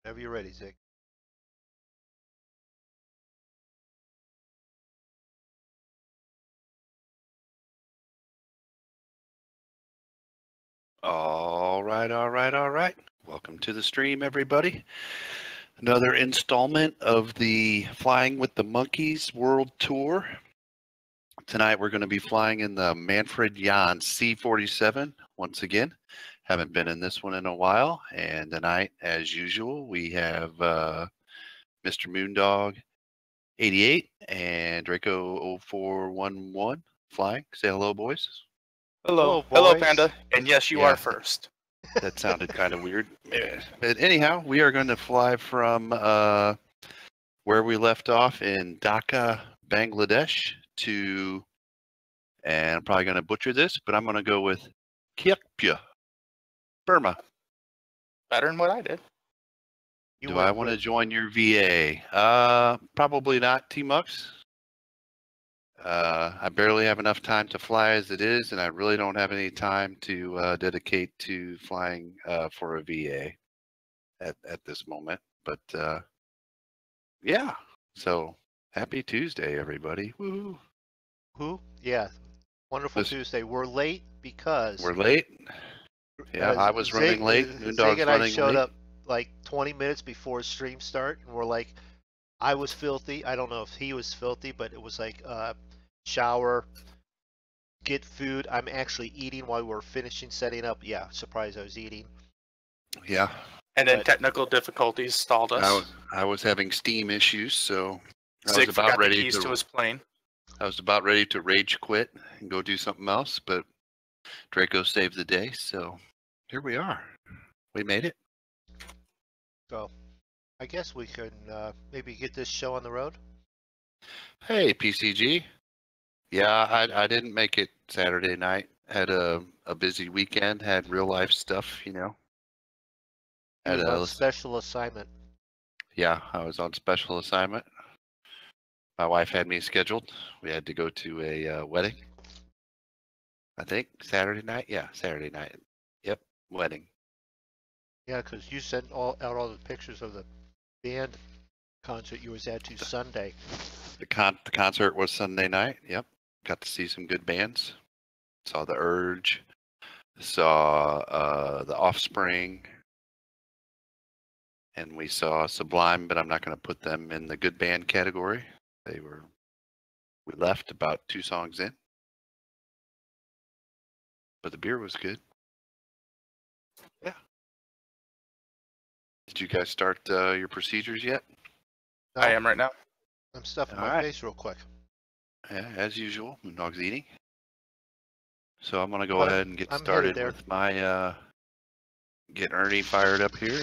Whenever you're ready, Zig. All right, all right, all right. Welcome to the stream, everybody. Another installment of the Flying with the Monkeys World Tour. Tonight we're going to be flying in the Manfred Jahn C-47 once again. Haven't been in this one in a while. And tonight, as usual, we have Mr. MoonDog 88 and Draco 0411 flying. Say hello, boys. Hello. Hello, Hello, boys. Panda. And yes, you Yeah. are first. That sounded kind of weird. But anyhow, we are going to fly from where we left off in Dhaka, Bangladesh to, and I'm probably going to butcher this, but I'm going to go with Kyaukpyu, Burma. Better than what I did. Do I want to join your VA? Probably not, T-Mux. I barely have enough time to fly as it is, and I really don't have any time to dedicate to flying for a VA at this moment. But yeah, so happy Tuesday, everybody. Woo! Who? Yeah. Wonderful Tuesday. We're late because We're late. Yeah, I was running late. Zig and I showed up like 20 minutes before stream start, and we're like, I was filthy. I don't know if he was filthy, but it was like shower, get food. I'm actually eating while we're finishing setting up. Yeah, surprised I was eating. Yeah. And then technical difficulties stalled us. I was having Steam issues, so I Zig was about forgot ready the keys to his plane. I was about ready to rage quit and go do something else, but Draco saved the day, so here we are. We made it. So I guess we can maybe get this show on the road. Hey, PCG. Yeah, I didn't make it Saturday night. Had a busy weekend. Had real life stuff, you know. He was on special assignment. Yeah, I was on special assignment. My wife had me scheduled. We had to go to a wedding. I think Saturday night. Yeah, Saturday night. Yep, wedding. Yeah, because you sent out all the pictures of the band concert you was at to Sunday. The concert was Sunday night. Yep, got to see some good bands. Saw the Urge. Saw the Offspring. And we saw Sublime, but I'm not going to put them in the good band category. We left about 2 songs in. But the beer was good. Yeah. Did you guys start your procedures yet? No, I am right now. I'm stuffing All my right. face real quick. Yeah, as usual, MoonDog's eating. So I'm going to go ahead and get started with my get Ernie fired up here.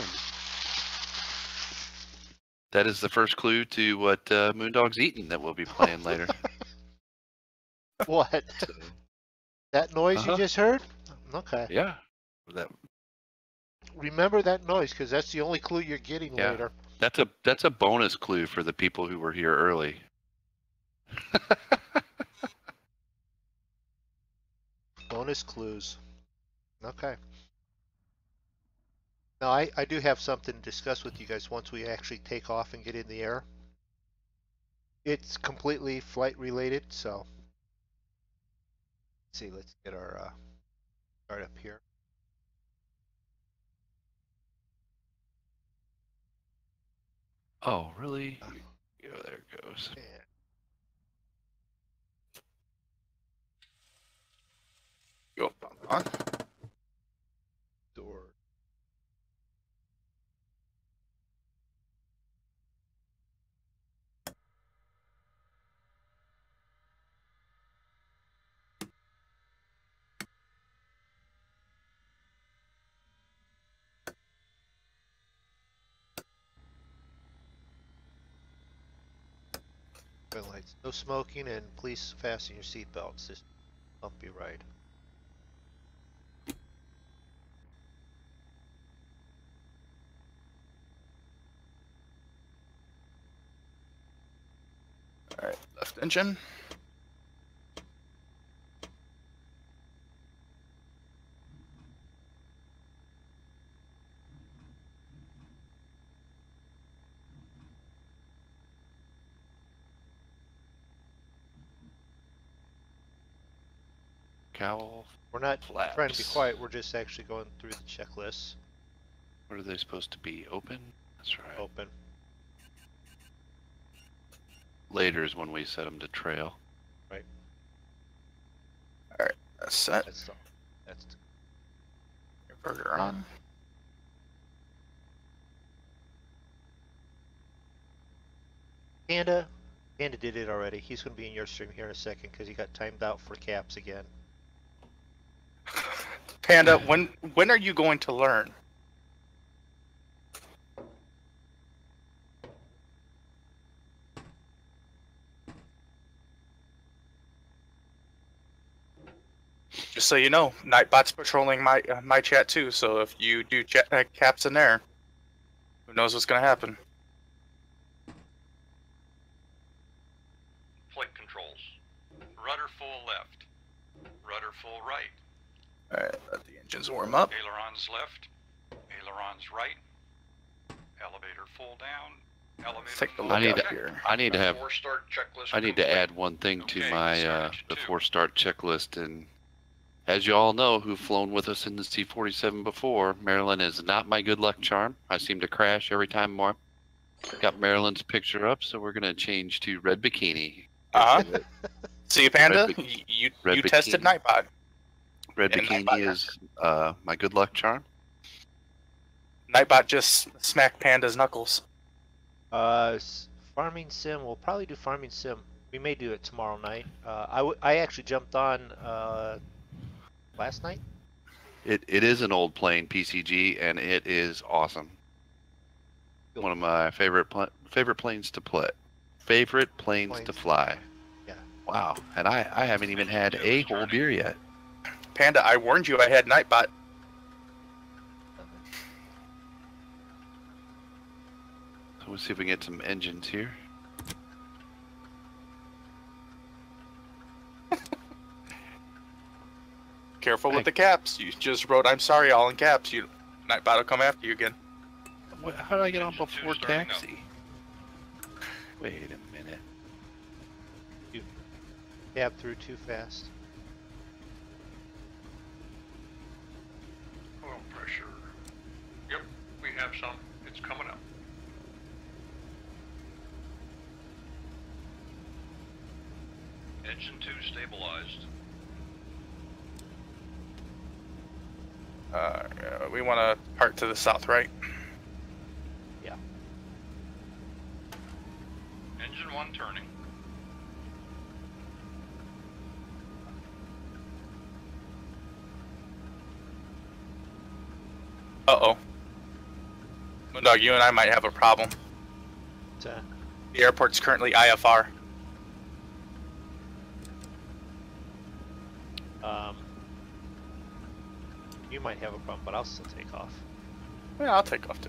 That is the first clue to what MoonDog's eating that we'll be playing later. What? So, that noise you just heard? Okay. yeah. Remember that noise, because that's the only clue you're getting later. That's a bonus clue for the people who were here early. Bonus clues. Okay. Now, I do have something to discuss with you guys once we actually take off and get in the air. It's completely flight related, so let's see. Let's get our start up here. Oh, really? Oh, there it goes. Yeah. Go on. Door. Lights. No smoking, and please fasten your seatbelts. This bumpy ride. All right, left engine. Cowl. We're not Flaps. trying to be quiet. We're just actually going through the checklists. What are they supposed to be? Open? That's right. Open. Later is when we set them to trail. Right. All right, that's set. That's all. That's Burger on. Panda. Panda did it already. He's going to be in your stream here in a second because he got timed out for caps again. Panda, when are you going to learn? Just so you know, Nightbot's patrolling my chat too. So if you do caps in there, who knows what's gonna happen? Flight controls. Rudder full left. Rudder full right. All right, let the engines warm up. Ailerons left. Ailerons right. Elevator full down. Elevator Take a full look down. out here. I need to have. Before start checklist I need to complete. add one thing to Okay, my Sergeant before two. start checklist, and as you all know, who've flown with us in the C-47 before, Marilyn is not my good luck charm. I seem to crash every time more. Got Marilyn's picture up, so we're gonna change to red bikini. See, Panda, Red you red tested bikini. Nightbot. Red And bikini Nightbot is my good luck charm. Nightbot just smacked Panda's knuckles. Farming sim. We'll probably do farming sim. We may do it tomorrow night. I actually jumped on last night. It is an old plane PCG, and it is awesome. One of my favorite planes to play. Favorite planes to fly. Yeah. Wow, and I haven't even had a whole beer yet. Panda, I warned you I had Nightbot. So we'll see if we can get some engines here. Careful with the caps. You just wrote "I'm sorry" all in caps. Nightbot will come after you again. How did I get on before taxi? Wait a minute. You tab through too fast. Oil pressure. Yep, we have some. It's coming up. Engine 2 stabilized. We want to part to the south, right? Yeah. Engine 1 turning. Uh-oh. MoonDog, you and I might have a problem. It's, The airport's currently IFR. You might have a problem, but I'll still take off. Yeah, I'll take off too.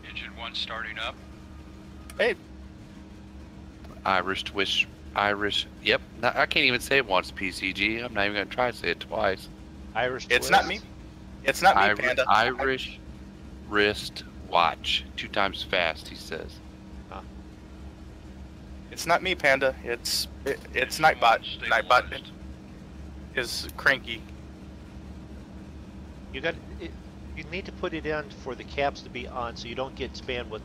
Engine 1 starting up. Hey, Irish twist. Irish. Yep. No, I can't even say it once. PCG. I'm not even gonna try to say it twice. Irish it's twist. not me. It's not me, Panda. Irish wrist watch. 2 times fast. He says. It's not me, Panda. It's Engine Nightbot. 1 Nightbot stabilized. is cranky. You got it. You need to put it in for the caps to be on, so you don't get spammed with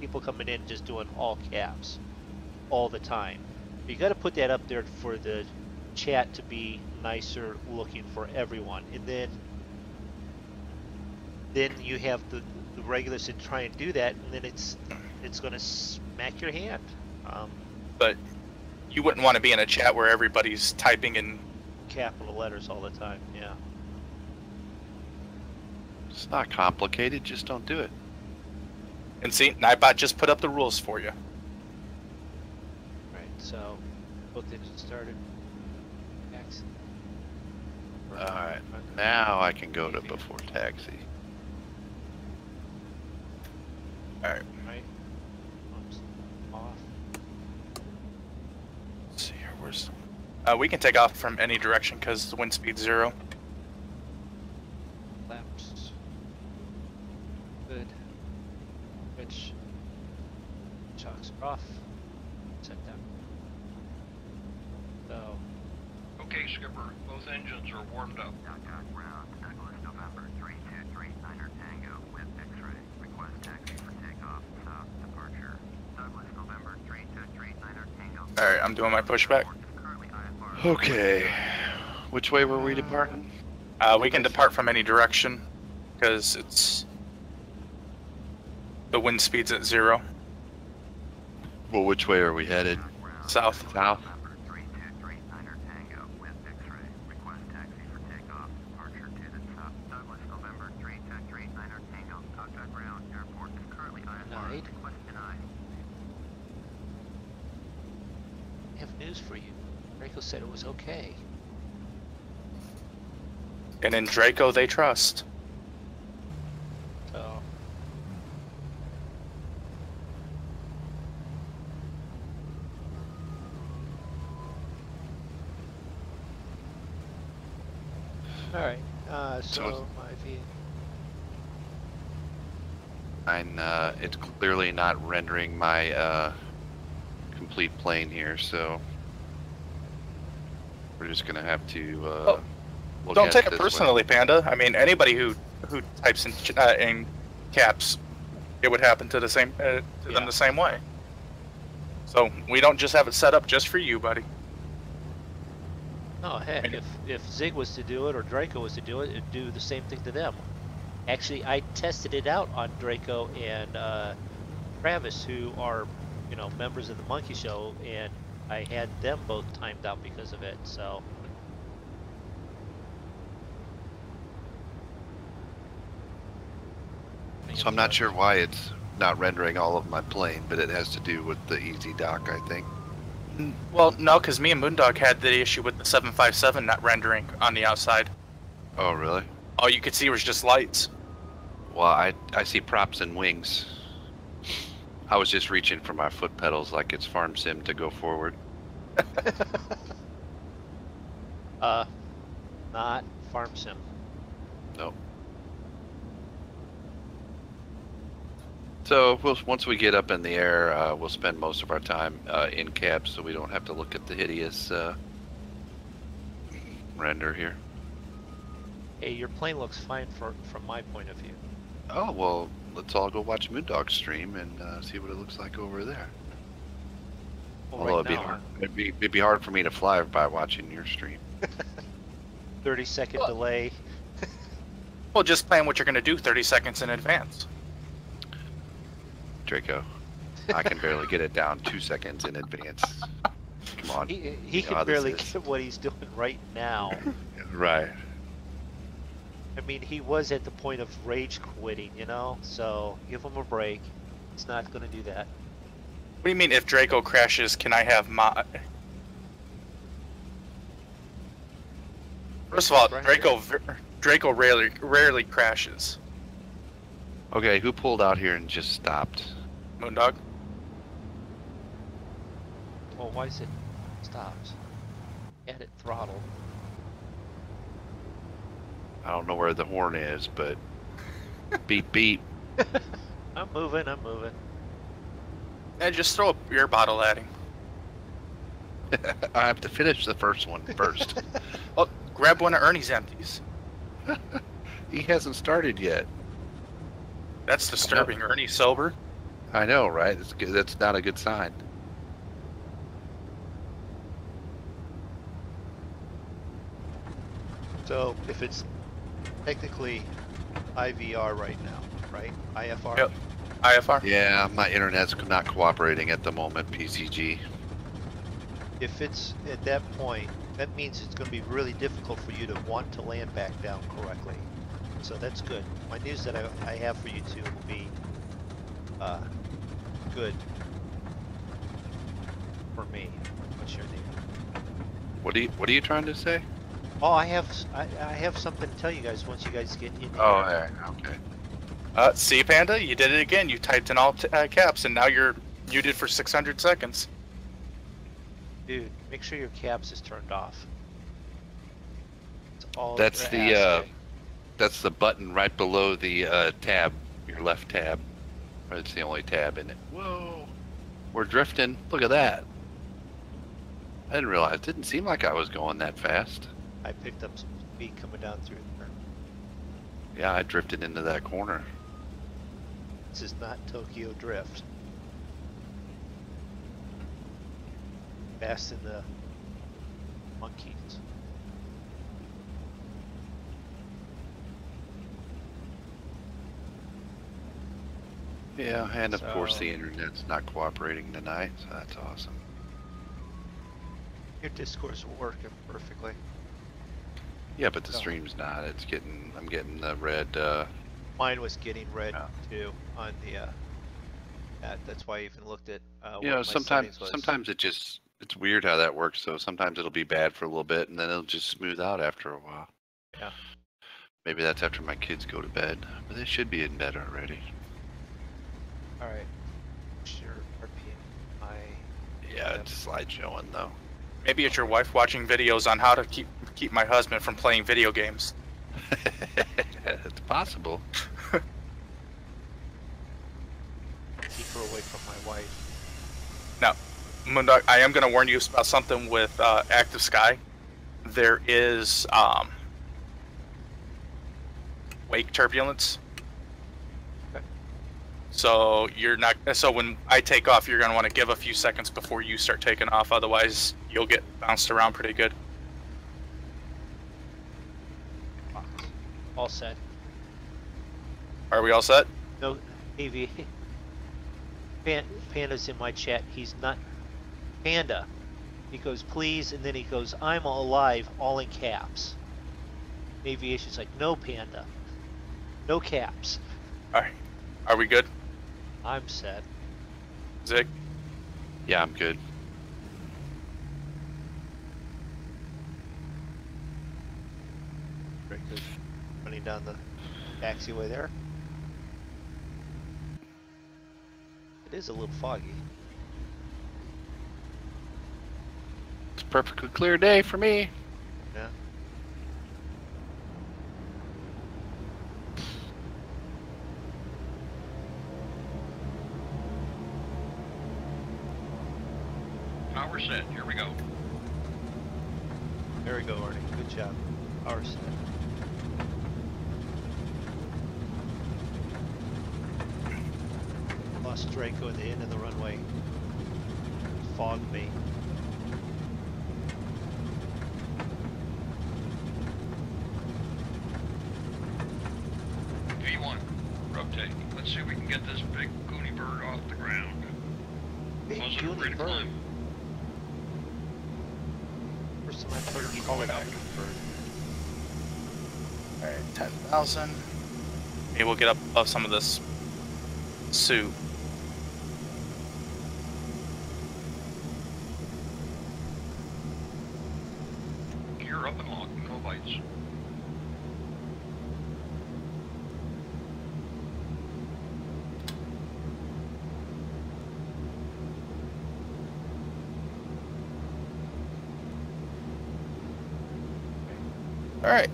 people coming in just doing all caps all the time. You got to put that up there for the chat to be nicer looking for everyone, and then you have the regulars that try and do that, and then it's going to smack your hand. But you wouldn't want to be in a chat where everybody's typing in. Capital letters all the time. Yeah. It's not complicated. Just don't do it. And see, Nightbot just put up the rules for you. Right. So both engines started. X. All right. Now I can go to before taxi. Alright. Right. Pumps off. Let's see here. Where's. We can take off from any direction because the wind speed's 0. Laps. Good. Which chocks are off. Set down. So Okay, Skipper. Both engines are warmed up. Dhaka ground, Douglas November 323 Niner Tango with X-ray. Request taxi for takeoff, south departure. Douglas November 323 Niner Tango. Alright, I'm doing my pushback. Currently IFR. Okay. Which way were we departing? We can depart from any direction because it's the wind speed's at 0. Well, which way are we headed? South. South. November 323 Niner Tango with X-ray. Request taxi for takeoff. Departure to the south. Douglas November 323 Niner Tango. Dhaka ground. Airport is currently IFR. Denied. Request denied. I have news for you. Draco said it was okay. And in Draco, they trust. So. Alright, so my view. It's clearly not rendering my complete plane here, so we're just gonna have to look Don't at take it this personally, Panda. I mean, anybody who types in caps, it would happen to the same to them the same way. So we don't just have it set up just for you, buddy. Oh heck, if Zig was to do it or Draco was to do it, it'd do the same thing to them. Actually, I tested it out on Draco and Travis, who are, you know, members of the Monkey Show, and I had them both timed out because of it. So. So I'm not sure why it's not rendering all of my plane, but it has to do with the easy dock, I think. Well, no, because me and MoonDog had the issue with the 757 not rendering on the outside. Oh, really? All you could see was just lights. Well, I see props and wings. I was just reaching for my foot pedals like it's Farm Sim to go forward. Not Farm Sim. Nope. So once we get up in the air, we'll spend most of our time in cab, so we don't have to look at the hideous render here. Hey, your plane looks fine from my point of view. Oh, well, let's all go watch MoonDog stream and see what it looks like over there. Well, Although right now, it'd be hard for me to fly by watching your stream. 30-second delay. Well, just plan what you're going to do 30 seconds in advance. Draco, I can barely get it down 2 seconds in advance. Come on. He You know how can this barely is. get what he's doing right now. Right. I mean, he was at the point of rage quitting, you know? So, give him a break. He's not going to do that. What do you mean if Draco crashes, can I have my... First of all, Draco rarely crashes. Okay, who pulled out here and just stopped? MoonDog? Well, why is it stopped? Had it throttled. I don't know where the horn is, but beep beep. I'm moving. And just throw a beer bottle at him. I have to finish the first one first. Well, grab one of Ernie's empties. He hasn't started yet. That's disturbing. Ernie's sober. I know, right? That's not a good sign. So, if it's technically IVR right now, right? IFR? Yep. IFR? Yeah, my internet's not cooperating at the moment, PCG. If it's at that point, that means it's going to be really difficult for you to want to land back down correctly. So that's good. My news that I have for you two will be good for me. What's your name? What are you trying to say? Oh, I have something to tell you guys once you guys get in there. Oh, yeah, okay. See, Panda, you did it again. You typed in all caps, and now you're muted for 600 seconds. Dude, make sure your caps is turned off. It's all That's they're asking. that's the button right below the tab, your left tab. It's the only tab in it. Whoa, we're drifting. Look at that. I didn't realize. It didn't seem like I was going that fast. I picked up some speed coming down through there. Yeah, I drifted into that corner. This is not Tokyo Drift. Fast in the monkeys. Yeah, and of course So- the internet's not cooperating tonight, so that's awesome. Your Discord's working perfectly. Yeah, but the Oh. stream's not. It's getting. I'm getting the red. Mine was getting red Yeah. too on the. That's why I even looked at. What You know, my sometimes settings was. sometimes it just. It's weird how that works. So sometimes it'll be bad for a little bit, and then it'll just smooth out after a while. Yeah. Maybe that's after my kids go to bed, but they should be in bed already. All right. Sure. RPM. Yeah, it's slide showing though. Maybe it's your wife watching videos on how to keep my husband from playing video games. It's possible. Keep her away from my wife. Now, MoonDog, I am going to warn you about something with Active Sky. There is wake turbulence. Okay. So you're not. So when I take off, you're going to want to give a few seconds before you start taking off. Otherwise, you'll get bounced around pretty good. All set. Are we all set? No, AV. Panda's in my chat. He's not. Panda. He goes, please, and then he goes, I'm alive, all in caps. Aviation's like, no, Panda. No caps. All right. Are we good, I'm set. Zig? Yeah, I'm good. Very good. Running down the taxiway there. It is a little foggy. It's a perfectly clear day for me. Yeah. Power set. Here we go. There we go, Arnie. Good job. Power set. Lost Draco at the end of the runway. Fogged me. V1, rotate. Let's see if we can get this big goony bird off the ground. Big Wasn't goony ready to bird. climb. First time I've heard him call it out bird. All right, 10,000. Maybe we'll get up above some of this soup. Gear up and lock. No bites. All right.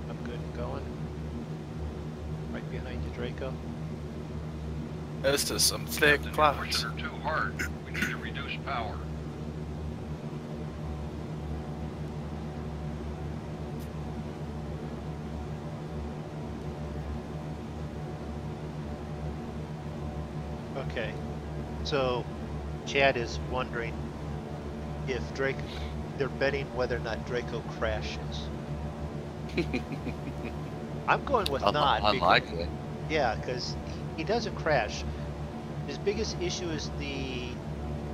I'm good and going. Right behind you, Draco. This is some thick Captain, you're clouds. pushing her too hard. We need to reduce power. Okay. So, Chad is wondering if Draco. They're betting whether or not Draco crashes. I'm going with not. because- Unlikely. Yeah, because he doesn't crash. His biggest issue is the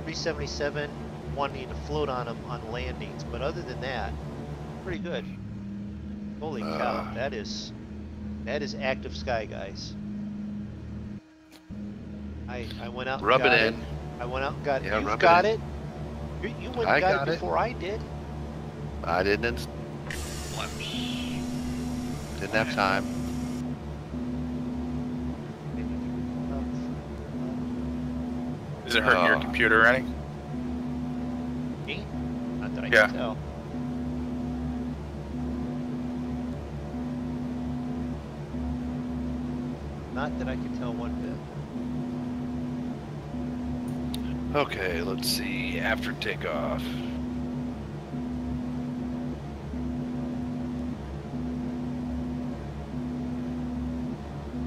377 wanting to float on him on landings, but other than that, pretty good. Holy cow, that is active sky, guys. I went out. Rub and got it in. I went out and got it. Yeah, You've rub it got in. it. You went I and got got it it. before I did. I didn't Flaps. have time. Is it hurting your computer or any? Me? Not that I Yeah. can tell. Not that I can tell one bit. Okay, let's see. After takeoff.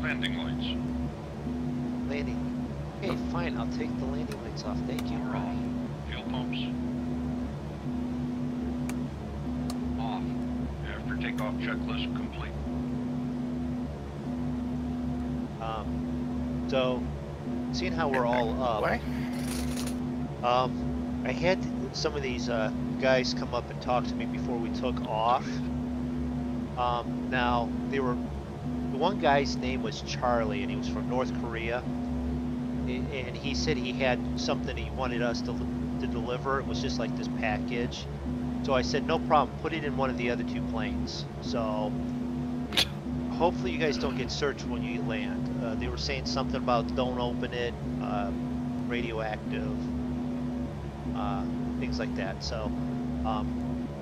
Landing lights. Landing. Okay, fine. I'll take the landing lights off. Thank you. We're off. Fuel pumps. Off. After takeoff checklist complete. So, seeing how we're all up, Why? I had some of these guys come up and talk to me before we took off. Now, the one guy's name was Charlie, and he was from North Korea. And he said he had something he wanted us to deliver. It was just like this package. So I said, no problem, put it in one of the other two planes. So hopefully you guys don't get searched when you land. They were saying something about don't open it, radioactive, things like that. So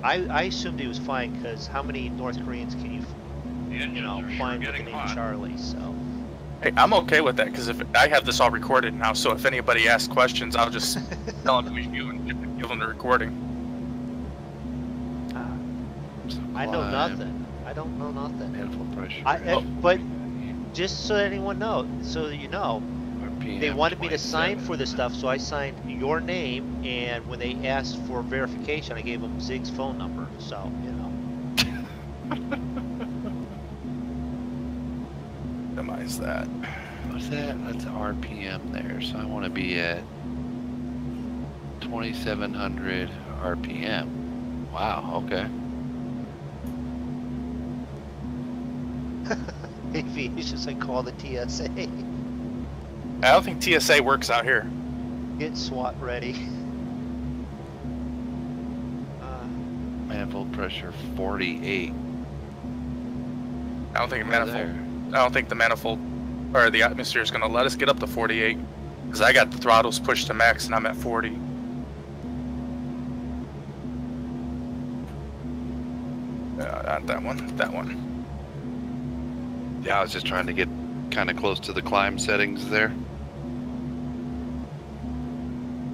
I assumed he was fine, because how many North Koreans can you find with the name Charlie? So. Hey, I'm okay with that, because if I have this all recorded now, so if anybody asks questions, I'll just tell them who you and give them the recording. I know nothing. I don't know nothing. Manifold pressure. But just so anyone knows, so that you know, RPM they wanted me to 27. sign for this stuff, so I signed your name, and when they asked for verification, I gave them Zig's phone number. So you know. Minimize that. What's that? That's RPM there. So I want to be at 2,700 RPM. Wow. Okay. Maybe it's just like call the TSA. I don't think TSA works out here. Get SWAT ready. Manifold pressure 48. I don't think Right manifold. there. I don't think the manifold or the atmosphere is going to let us get up to 48, because I got the throttles pushed to max and I'm at 40. Not that one. That one. Yeah, I was just trying to get kind of close to the climb settings there.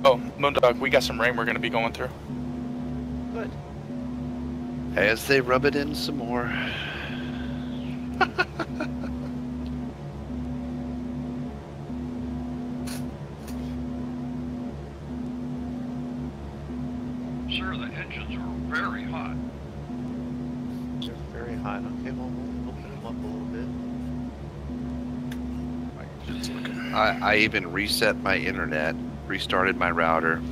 Oh, MoonDog, we got some rain we're going to be going through. Good. As they rub it in some more. Sir, the engines are very hot. They're very hot. Okay, well, we'll open them up a little bit. I even reset my internet, restarted my router.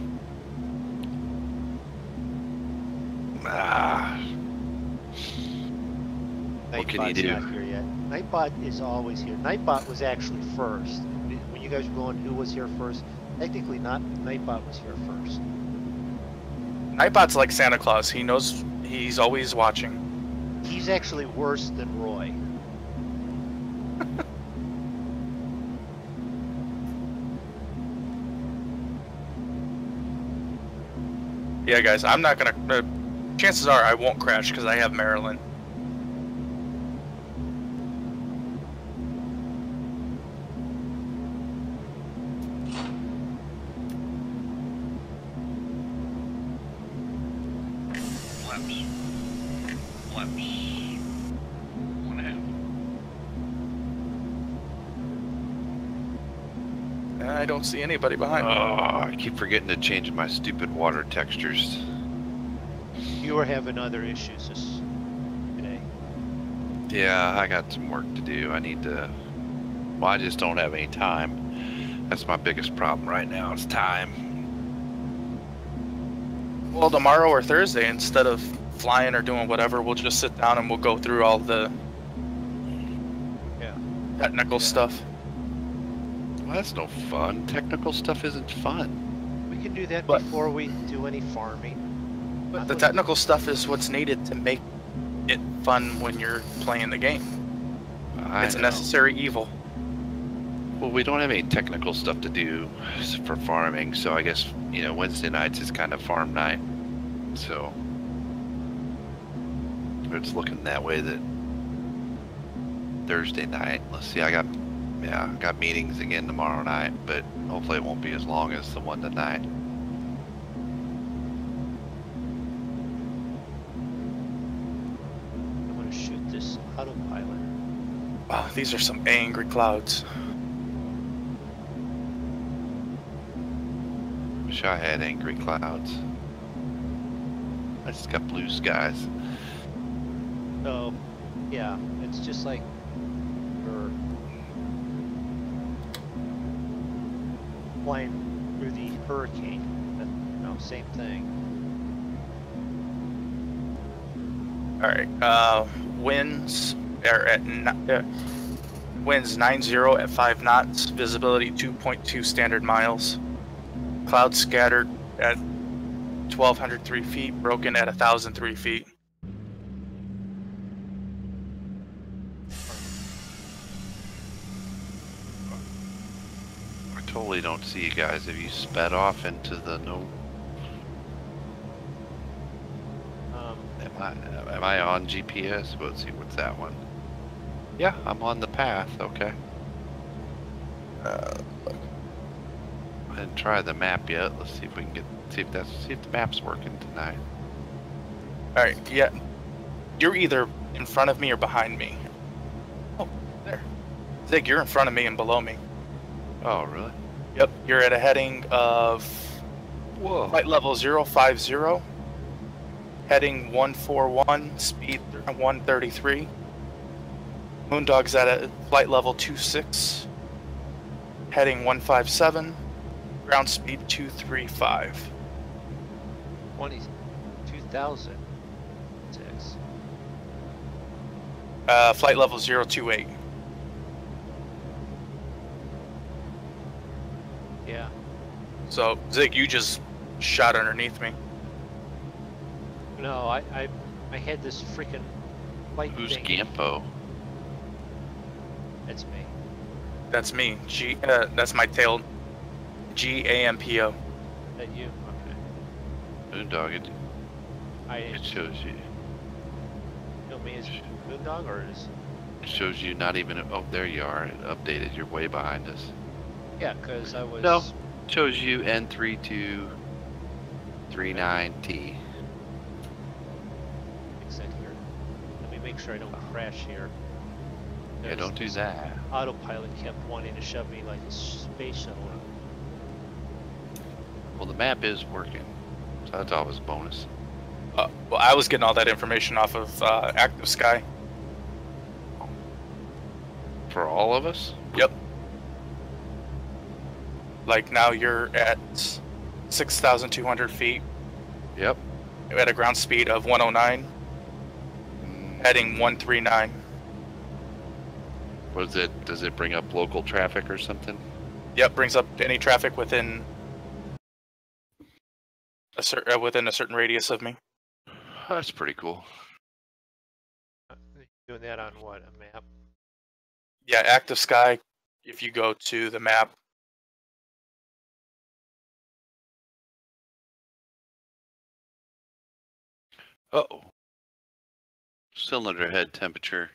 What can you Nightbot's do? not here yet. Nightbot is always here. Nightbot was actually first. When you guys were going, who was here first? Technically not. Nightbot was here first. Nightbot's like Santa Claus. He knows he's always watching. He's actually worse than Roy. Yeah, guys, I'm not going to... chances are I won't crash because I have Maryland. Flaps. 1.5. I don't see anybody behind me. Oh, I keep forgetting to change my stupid water textures. You were having other issues today. Yeah, I got some work to do. I need to... Well, I just don't have any time. That's my biggest problem right now, is time. Well, tomorrow or Thursday, instead of flying or doing whatever, we'll just sit down and we'll go through all the technical stuff. Well, that's no fun. Technical stuff isn't fun. We can do that But- before we do any farming. But the technical stuff is what's needed to make it fun when you're playing the game. I It's a know. necessary evil. Well, we don't have any technical stuff to do for farming, so I guess, you know, Wednesday nights is kind of farm night. So it's looking that way that Thursday night. Let's see, I got meetings again tomorrow night, but hopefully it won't be as long as the one tonight. I'm gonna shoot this autopilot. Oh, these are some angry clouds. Wish I had angry clouds. I just got blue skies. So, yeah, it's just like you're flying through the hurricane. You know, same thing. All right. Winds are at winds 90 at 5 knots. Visibility 2.2 standard miles. Clouds scattered at 1,203 feet. Broken at 1,003 feet. I totally don't see you guys. Have you sped off into the no? Am I on GPS? Let's see, what's that one? Yeah, I'm on the path. Okay. I didn't try the map yet. Let's see if we can see if the map's working tonight. All right. Yeah. You're either in front of me or behind me. Oh, there. Zig, you're in front of me and below me. Oh, really? Yep. You're at a heading of flight level 050. Heading 141, speed 133. MoonDog's at a flight level 26. Heading 157. Ground speed 235. 22,006. Flight level 028. Yeah. So, Zig, you just shot underneath me. No, I had this freaking flight Who's thing. Gampo? That's me. That's me. That's my tail. GAMPO. Is that you? Okay. MoonDog, I it shows you. know me as MoonDog, or is? It shows you not even. Oh, there you are. It updated. You're way behind us. Yeah, because I was. No, it shows you N3239T. Fix that here. Let me make sure I don't crash here. Yeah, don't do that. Autopilot kept wanting to shove me like a space shuttle. Well, the map is working, so that's always a bonus. Well, I was getting all that information off of Active Sky. For all of us? Yep. Like now you're at 6,200 feet. Yep. At a ground speed of 109. Heading 139. What is it? Does it bring up local traffic or something? Yep, brings up any traffic within a certain radius of me. That's pretty cool. Doing that on what? A map? Yeah, Active Sky. If you go to the map. Uh-oh. Cylinder head temperature.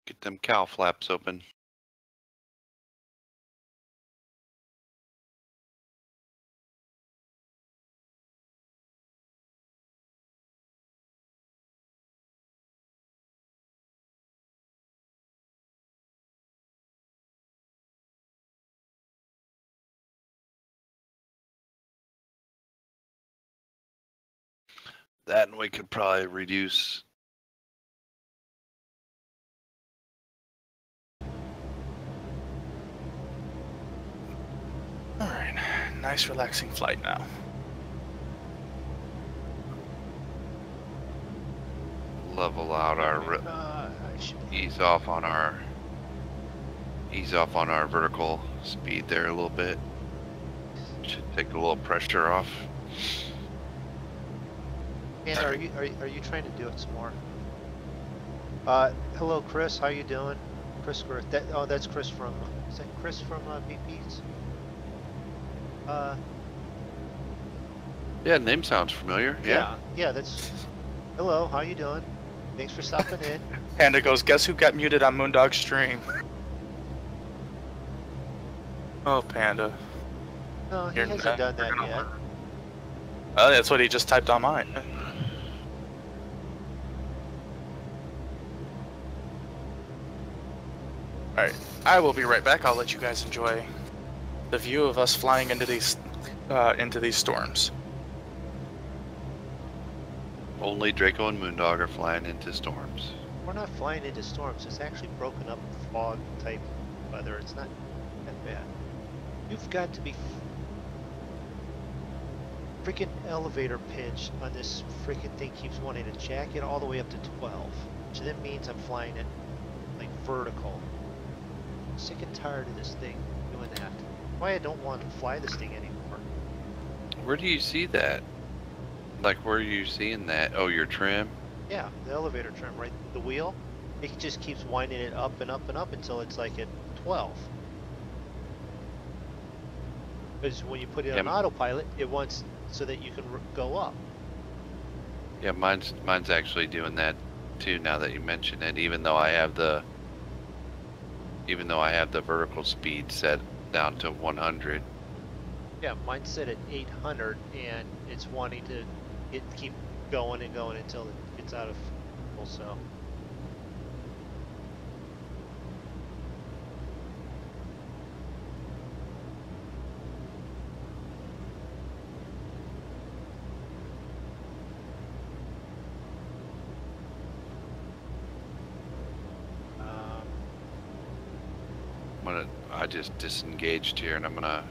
Get them cow flaps open. That, and we could probably reduce. Alright, nice relaxing flight now. Level out our ease off on our vertical speed there a little bit. Should take a little pressure off. And are you trying to do it some more? Hello, Chris. How you doing? Chris Girth. That, oh, that's Chris from. Is that Chris from BP's? Yeah, name sounds familiar. Yeah. Yeah. That's. Hello. How you doing? Thanks for stopping in. Panda goes, guess who got muted on MoonDog's stream? Oh, Panda. No, he You're hasn't done that gonna yet. learn. Oh, that's what he just typed on mine. Alright, I will be right back. I'll let you guys enjoy the view of us flying into these storms. Only Draco and MoonDog are flying into storms. We're not flying into storms. It's actually broken up fog type weather. It's not that bad. You've got to be freaking elevator pitch on this freaking thing keeps wanting to jack it all the way up to 12, which then means I'm flying it like vertical. I'm sick and tired of this thing doing that. Why I don't want to fly this thing anymore. Where do you see that? Like, where are you seeing that? Oh, your trim? Yeah, the elevator trim, right? The wheel, it just keeps winding it up and up and up until it's like at 12. Because when you put it on autopilot, it wants so that you can go up. Yeah, mine's actually doing that too. Now that you mention it, even though I have the vertical speed set down to 100. Yeah, mine's set at 800, and it's wanting to keep going and going until it gets out of full cell. I just disengaged here, and I'm gonna.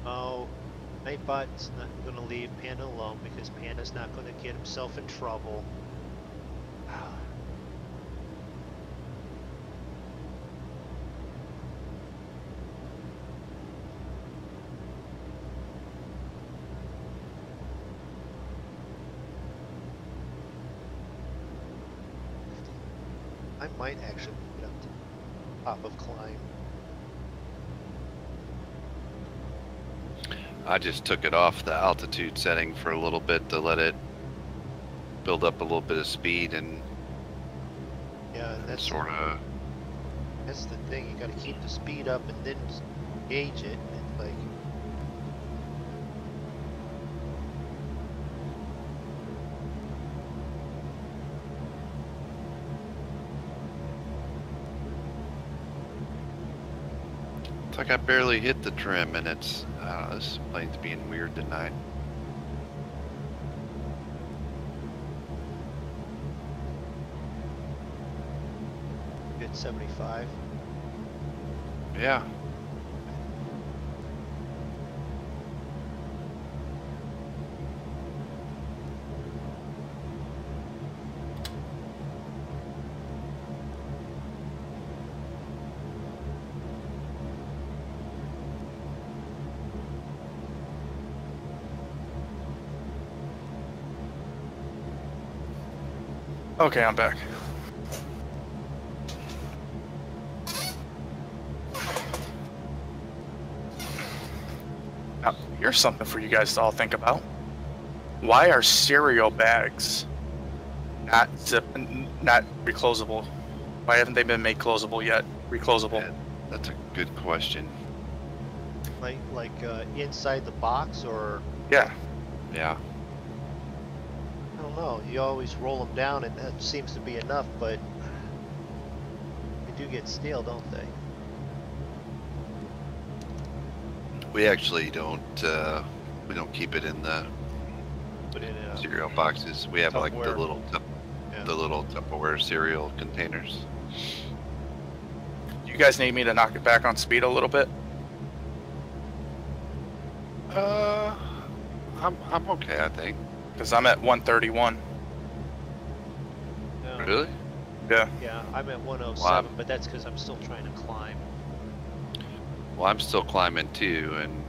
Oh, Nightbot's not going to leave Panda alone because Panda's not going to get himself in trouble. I might actually get up to the top of climb. I just took it off the altitude setting for a little bit to let it build up a little bit of speed, and yeah, that's sort of. That's the thing. You got to keep the speed up and then gauge it. And like, It's like I barely hit the trim, and it's. I don't know, this plane's being weird tonight. at 75. Yeah. Okay, I'm back. Now, here's something for you guys to all think about. Why are cereal bags not reclosable? Why haven't they been made closable yet? Reclosable. Yeah, that's a good question. Like inside the box, or Yeah. Yeah. I don't know. You always roll them down, and that seems to be enough, but they do get stale, don't they? We actually don't. We don't keep it in the Put it in a cereal boxes. We have like the Tupperware. little Yeah. the little Tupperware cereal containers. You guys need me to knock it back on speed a little bit? I'm okay, I think. Because I'm at 131. No. Really? Yeah. Yeah, I'm at 107, Wow. but that's because I'm still trying to climb. Well, I'm still climbing too, and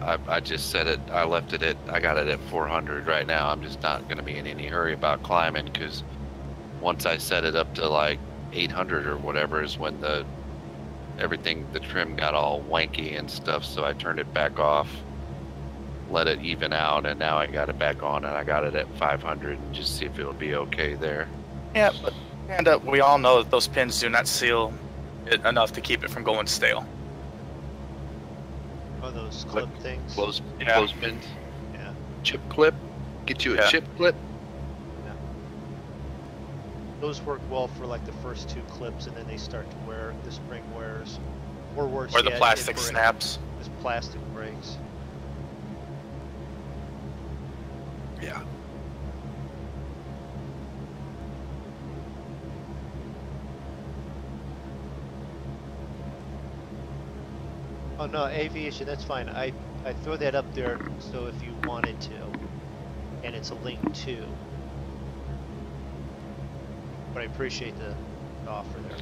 I just set it. I left it at. I got it at 400 right now. I'm just not going to be in any hurry about climbing because once I set it up to like 800 or whatever is when the trim got all wanky and stuff. So I turned it back off, let it even out, and now I got it back on, and I got it at 500 and just see if it'll be okay there. Yeah, but we all know that those pins do not seal it enough to keep it from going stale. Oh, those clip things? Close pins. Yeah. Chip clip. Get you a chip clip. Yeah. Those work well for like the first 2 clips, and then they start to wear, the spring wears. Or worse Or the yet, plastic it breaks. snaps. This plastic breaks. Yeah. Oh no, aviation, that's fine. I throw that up there so if you wanted to, and it's a link too. But I appreciate the offer there.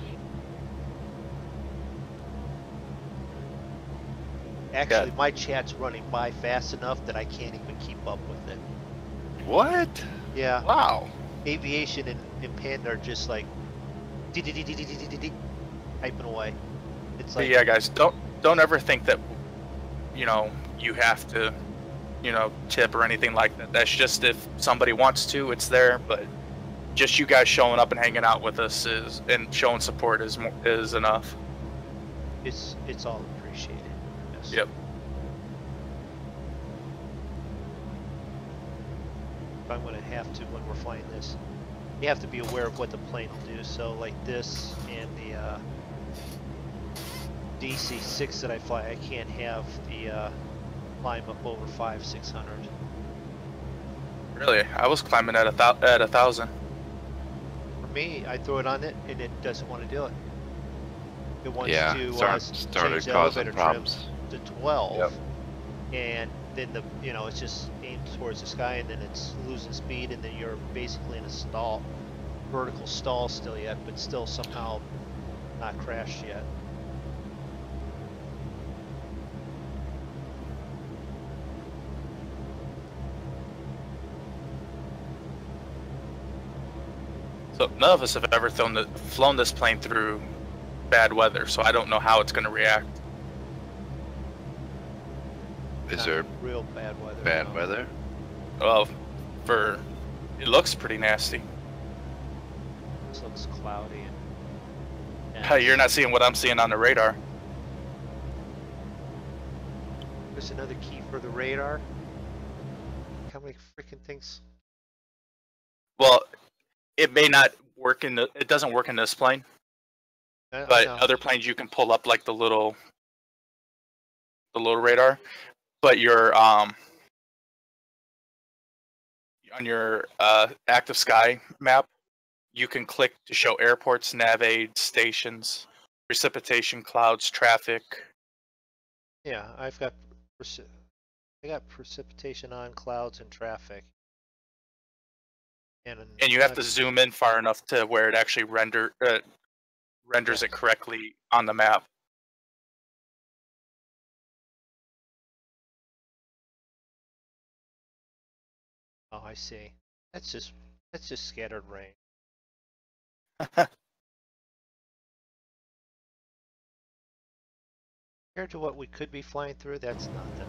Actually, my chat's running by fast enough that I can't even keep up with it. What? Yeah. Wow. Aviation and Panda are just like typing away. It's like, But yeah, guys, don't ever think that, you know, you have to, you know, tip or anything like that. That's just if somebody wants to, it's there. But just you guys showing up and hanging out with us and showing support is enough. it's all appreciated. Yes. Yep. I'm going to have to, when we're flying this, you have to be aware of what the plane will do. So like this and the DC-6 that I fly, I can't have the climb up over 500-600. Really, I was climbing at 1,000. For me, I throw it on it and it doesn't want to do it. It wants Yeah, to started change the causing elevator problems. trims to 12, Yep. and then it's just aimed towards the sky, and then it's losing speed, and then you're basically in a stall, vertical stall still yet, but still somehow not crashed yet. So none of us have ever flown this plane through bad weather, so I don't know how it's going to react. Is Not there real bad weather? bad no. weather? Well, it looks pretty nasty. This looks cloudy and You're not seeing what I'm seeing on the radar. there's another key for the radar. How many freaking things? Well, it may not work it doesn't work in this plane, but No. other planes you can pull up like the little radar, but your on your active sky map, you can click to show airports, nav aid, stations, precipitation, clouds, traffic. Yeah, I've got I got precipitation on, clouds, and traffic. And And you have to zoom in far enough to where it actually renders it correctly on the map. Oh, I see. That's just scattered rain. Compared to what we could be flying through, that's nothing.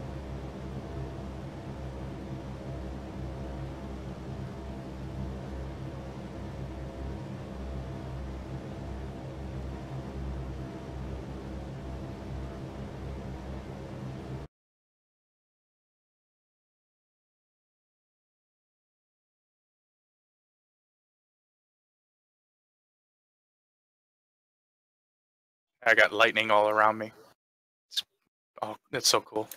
I got lightning all around me. It's so cool.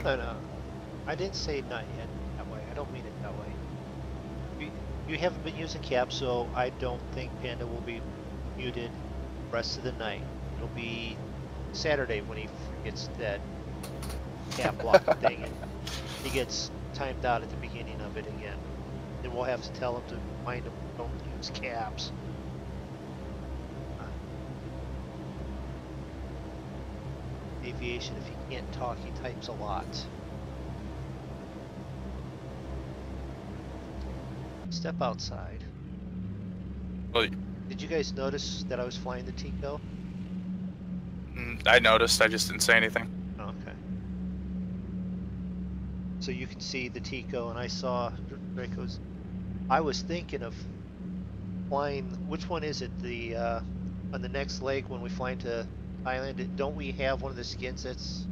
No. I didn't say not yet that way. I don't mean it that way. You haven't been using cap, so I don't think Panda will be muted the rest of the night. It'll be Saturday when he gets that cap block thing, and he gets timed out at the beginning of it again. Then we'll have to tell him to mind him, don't use caps. Aviation, if he can't talk, he types a lot. Step outside. Well, Did you guys notice that I was flying the Tico? I noticed. I just didn't say anything. Oh, okay. So you can see the Tico, and I saw Draco's. I was thinking of flying. Which one is it? The on the next leg when we fly into Thailand. Don't we have one of the skins that's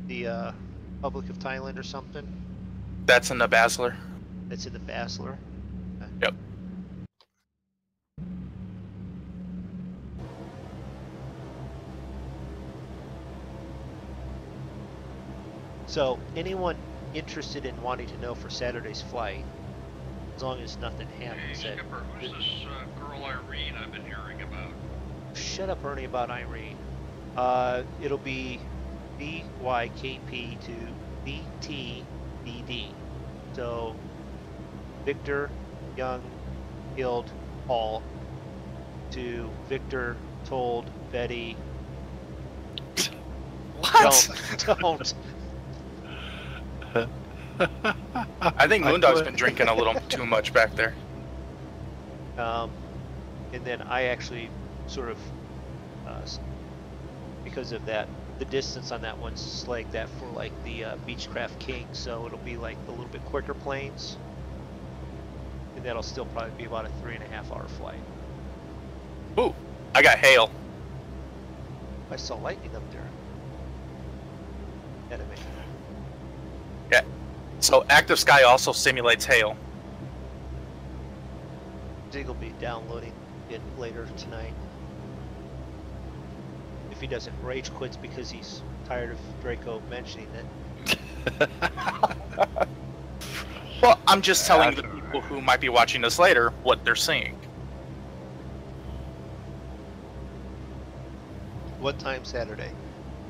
the Republic of Thailand or something? That's in the Basler. That's in the Basler. Okay. Yep. So anyone interested in wanting to know for Saturday's flight, as long as nothing Hey, happens, that Skipper, who's this girl Irene I've been hearing about? shut up, Ernie, about Irene. It'll be VYKP to VTBD. So Victor, Young, Guild, Paul to Victor, told Betty. What? Don't. I think MoonDog's been drinking a little too much back there. And then I actually sort of, because of that, the distance on that one's like that for like the Beechcraft King, so it'll be like the little bit quicker planes. And that'll still probably be about a 3.5 hour flight. Ooh, I got hail. I saw lightning up there. Ahead of me. Yeah. So active sky also simulates hail. Zig will be downloading it later tonight. If he doesn't rage quits because he's tired of Draco mentioning it. Well, I'm just telling the people who might be watching this later what they're seeing. What time Saturday?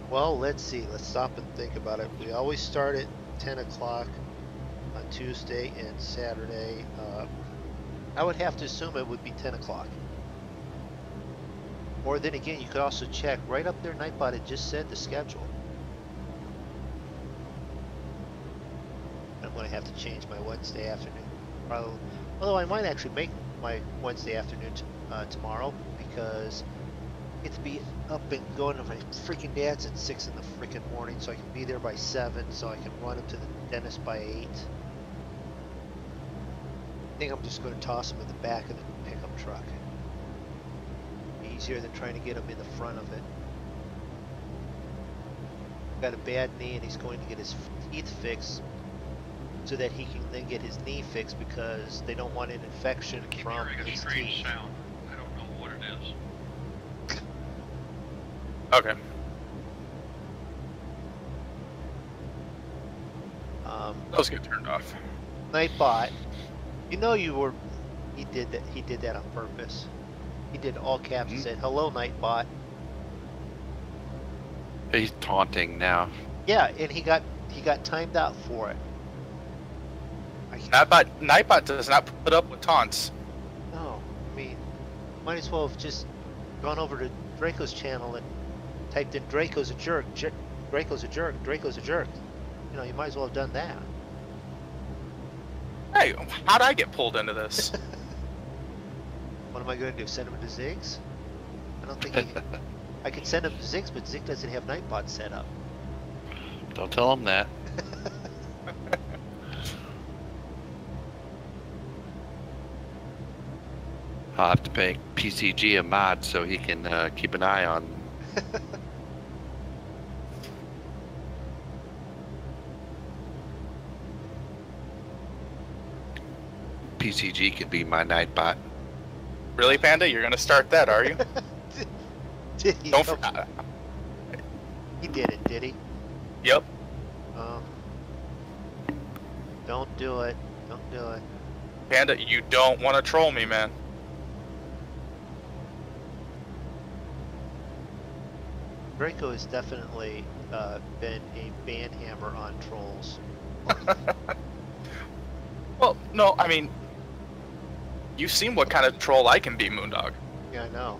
Well, let's see. Let's stop and think about it. We always start at 10 o'clock on Tuesday and Saturday. I would have to assume it would be 10 o'clock. Or then again, you could also check right up there. Nightbot had just said the schedule. I'm going to have to change my Wednesday afternoon. Probably, although I might actually make my Wednesday afternoon tomorrow, because I get to be up and going to my freaking dad's at 6 in the freaking morning, so I can be there by 7, so I can run him to the dentist by 8. I think I'm just going to toss him in the back of the pickup truck. Easier than trying to get him in the front of it. Got a bad knee, and he's going to get his teeth fixed so that he can then get his knee fixed, because they don't want an infection I keep from hearing a his strange teeth. sound. I don't know what it is. Okay. Those get turned off. Nightbot, you know you were. He did that. He did that on purpose. He did all caps and said, "Hello, Nightbot." He's taunting now. Yeah, and he got timed out for it. Nightbot does not put up with taunts. No, I mean, might as well have just gone over to Draco's channel and typed in "Draco's a jerk," "Draco's a jerk," "Draco's a jerk." You know, you might as well have done that. Hey, how'd I get pulled into this? What am I going to do? Send him to Ziggs? I don't think he. I could send him to Ziggs, but Zig doesn't have Nightbot set up. Don't tell him that. I'll have to pay PCG a mod so he can keep an eye on. PCG could be my Nightbot. Really, Panda? You're gonna start that, are you? Did he? Don't He did it, did he? Yep. Don't do it. Don't do it. Panda, you don't want to troll me, man. Draco has definitely been a banhammer on trolls. Well, no, I mean, you've seen what kind of troll I can be, MoonDog. Yeah, I know.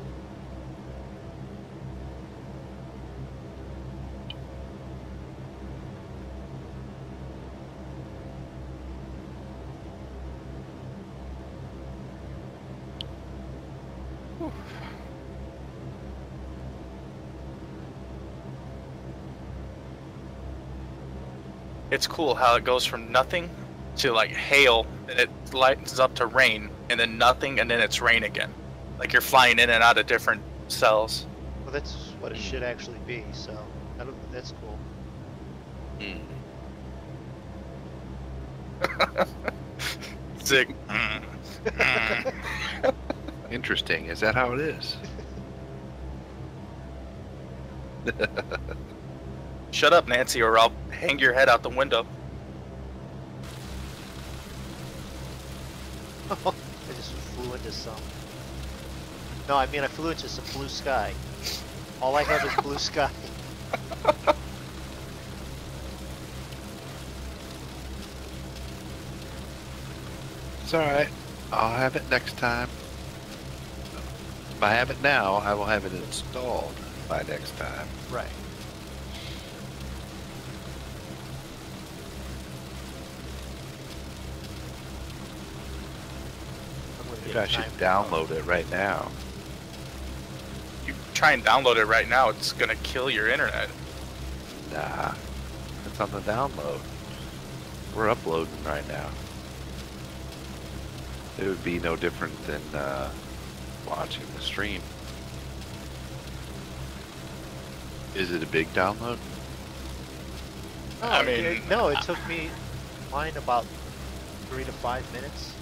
It's cool how it goes from nothing to like hail, and it lightens up to rain, and then nothing, and then it's rain again. Like you're flying in and out of different cells. Well, that's what it should actually be, so that's cool. Zig. Interesting. Is that how it is? Shut up, Nancy, or I'll hang your head out the window. I just flew into some. No, I mean I flew into some blue sky. All I have is blue sky. It's alright. I'll have it next time. If I have it now, I will have it installed by next time. Right. Maybe I should download it right now. You try and download it right now, it's gonna kill your internet. Nah. It's on the download. We're uploading right now. It would be no different than watching the stream. Is it a big download? Oh, I mean, no, it took me mine about 3 to 5 minutes.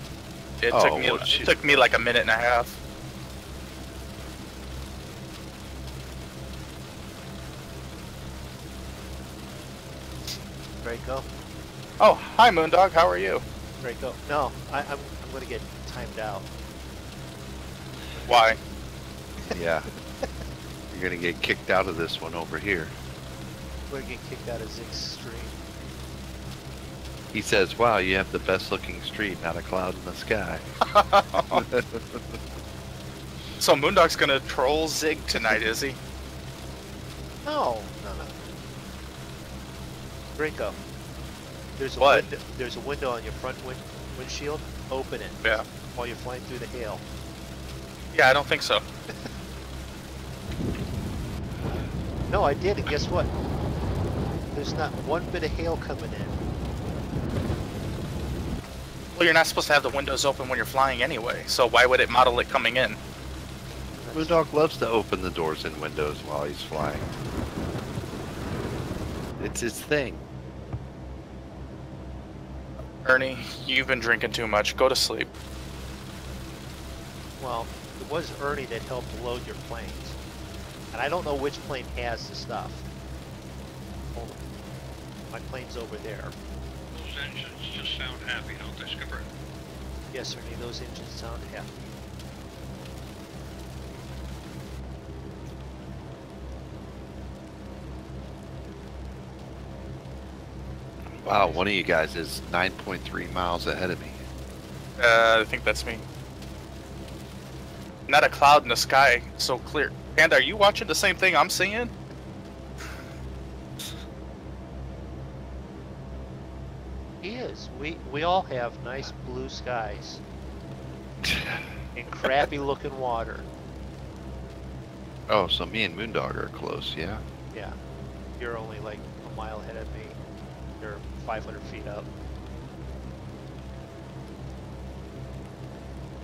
It Oh, took me like a minute and a half. Draco. Oh, hi MoonDog, how are you? Draco. No, I'm gonna get timed out. Why? Yeah. You're gonna get kicked out of this one over here. I'm gonna get kicked out of Zig's stream. He says, wow, you have the best looking street, not a cloud in the sky. So MoonDog's gonna troll Zig tonight, is he? No. Draco. There's a What? window. There's a window on your front windshield. Open it. Yeah. While you're flying through the hail. Yeah, I don't think so. No, I did, and guess what? There's not one bit of hail coming in. Well, you're not supposed to have the windows open when you're flying anyway, so why would it model it coming in? MoonDog loves to open the doors and windows while he's flying. It's his thing. Ernie, you've been drinking too much. Go to sleep. Well, it was Ernie that helped load your planes. And I don't know which plane has the stuff. Hold on. My plane's over there. Those engines just sound happy, don't they, Skipper? Yes, Ernie, those engines sound happy. Wow, one of you guys is 9.3 miles ahead of me. I think that's me. Not a cloud in the sky, so clear. Panda, are you watching the same thing I'm seeing? He is. We all have nice blue skies. And crappy looking water. Oh, so me and MoonDog are close, yeah? Yeah. You're only like a mile ahead of me. You're 500 feet up.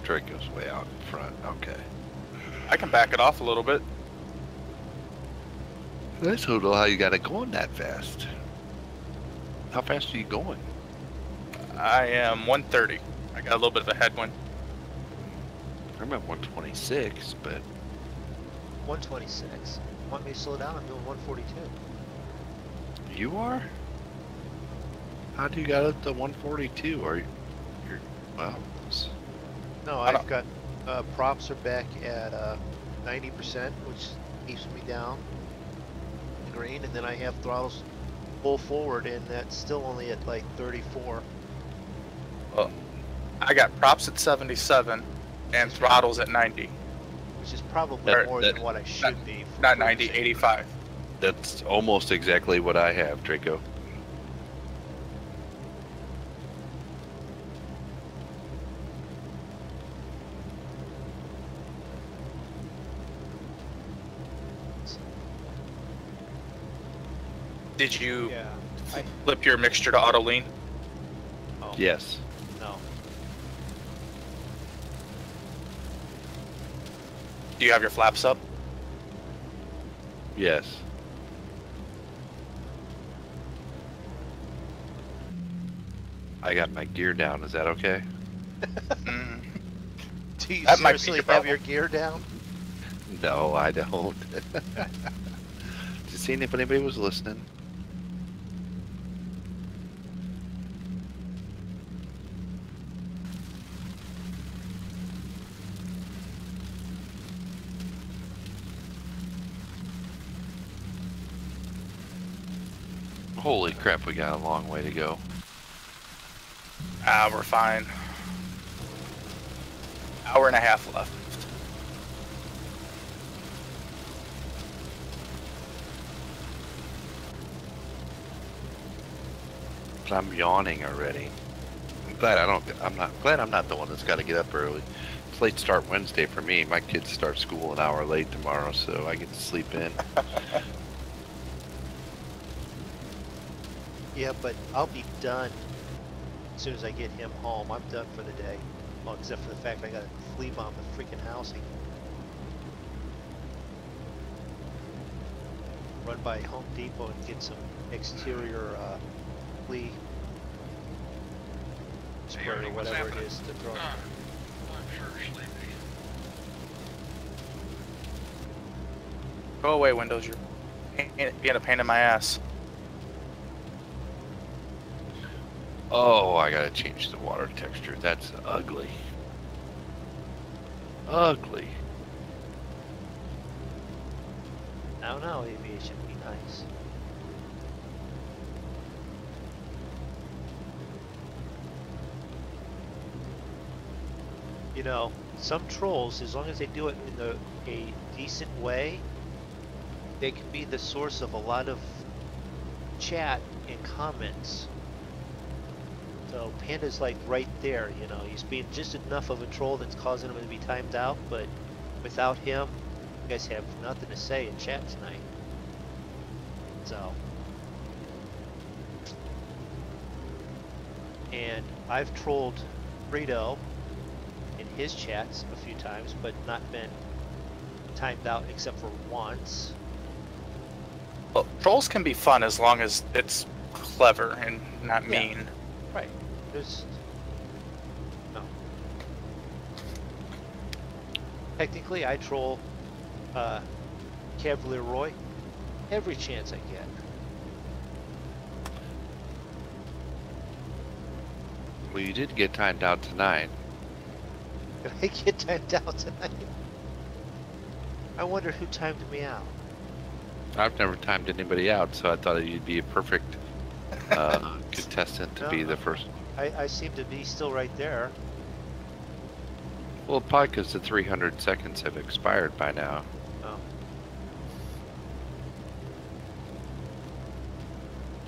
Draco's way out in front, okay. I can back it off a little bit. I just don't know how you got it going that fast. How fast are you going? I am 130. I got a little bit of a headwind. I'm at 126, but 126. Want me to slow down? I'm doing 142. you are? How do you got up to 142? Are you? Wow. No, I've got props are back at 90%, which keeps me down the green, and then I have throttles full forward, and that's still only at like 34. Well, I got props at 77 and throttles at 90. Which is probably more than what I should be. Not 90, 85. That's almost exactly what I have, Draco. Did you Yeah. flip your mixture to auto lean? Oh, Yes. no. Do you have your flaps up? Yes. I got my gear down. Is that okay? Mm. Do you That might be seriously your have problem. your gear down? No, I don't. Just seeing if anybody was listening. Holy crap, we got a long way to go. Ah, we're fine. Hour and a half left. But I'm yawning already. I'm glad I'm not the one that's got to get up early. It's late start Wednesday for me. My kids start school an hour late tomorrow, so I get to sleep in. Yeah, but I'll be done as soon as I get him home. I'm done for the day. Well, except for the fact I gotta flea bomb the freaking housing. Run by Home Depot and get some exterior flea spray Ernie, or what's whatever it happening? is to throw. I'm sure sleepy. Go away, Windows. You're being a pain in my ass. Oh, I gotta change the water texture. That's ugly. Ugly. I don't know, aviation would be nice. You know, some trolls, as long as they do it in a decent way, they can be the source of a lot of chat and comments. So Panda's like right there, you know, he's being just enough of a troll that's causing him to be timed out, but without him, you guys have nothing to say in chat tonight. So. And I've trolled Frito in his chats a few times, but not been timed out except for once. Well, trolls can be fun as long as it's clever and not Yeah. mean. Right. There's no. Technically, I troll Cavalier Roy every chance I get. Well, you did get timed out tonight. Did I get timed out tonight? I wonder who timed me out. I've never timed anybody out, so I thought you'd be a perfect contestant to be the first. I seem to be still right there. Well, probably because the 300 seconds have expired by now. Oh.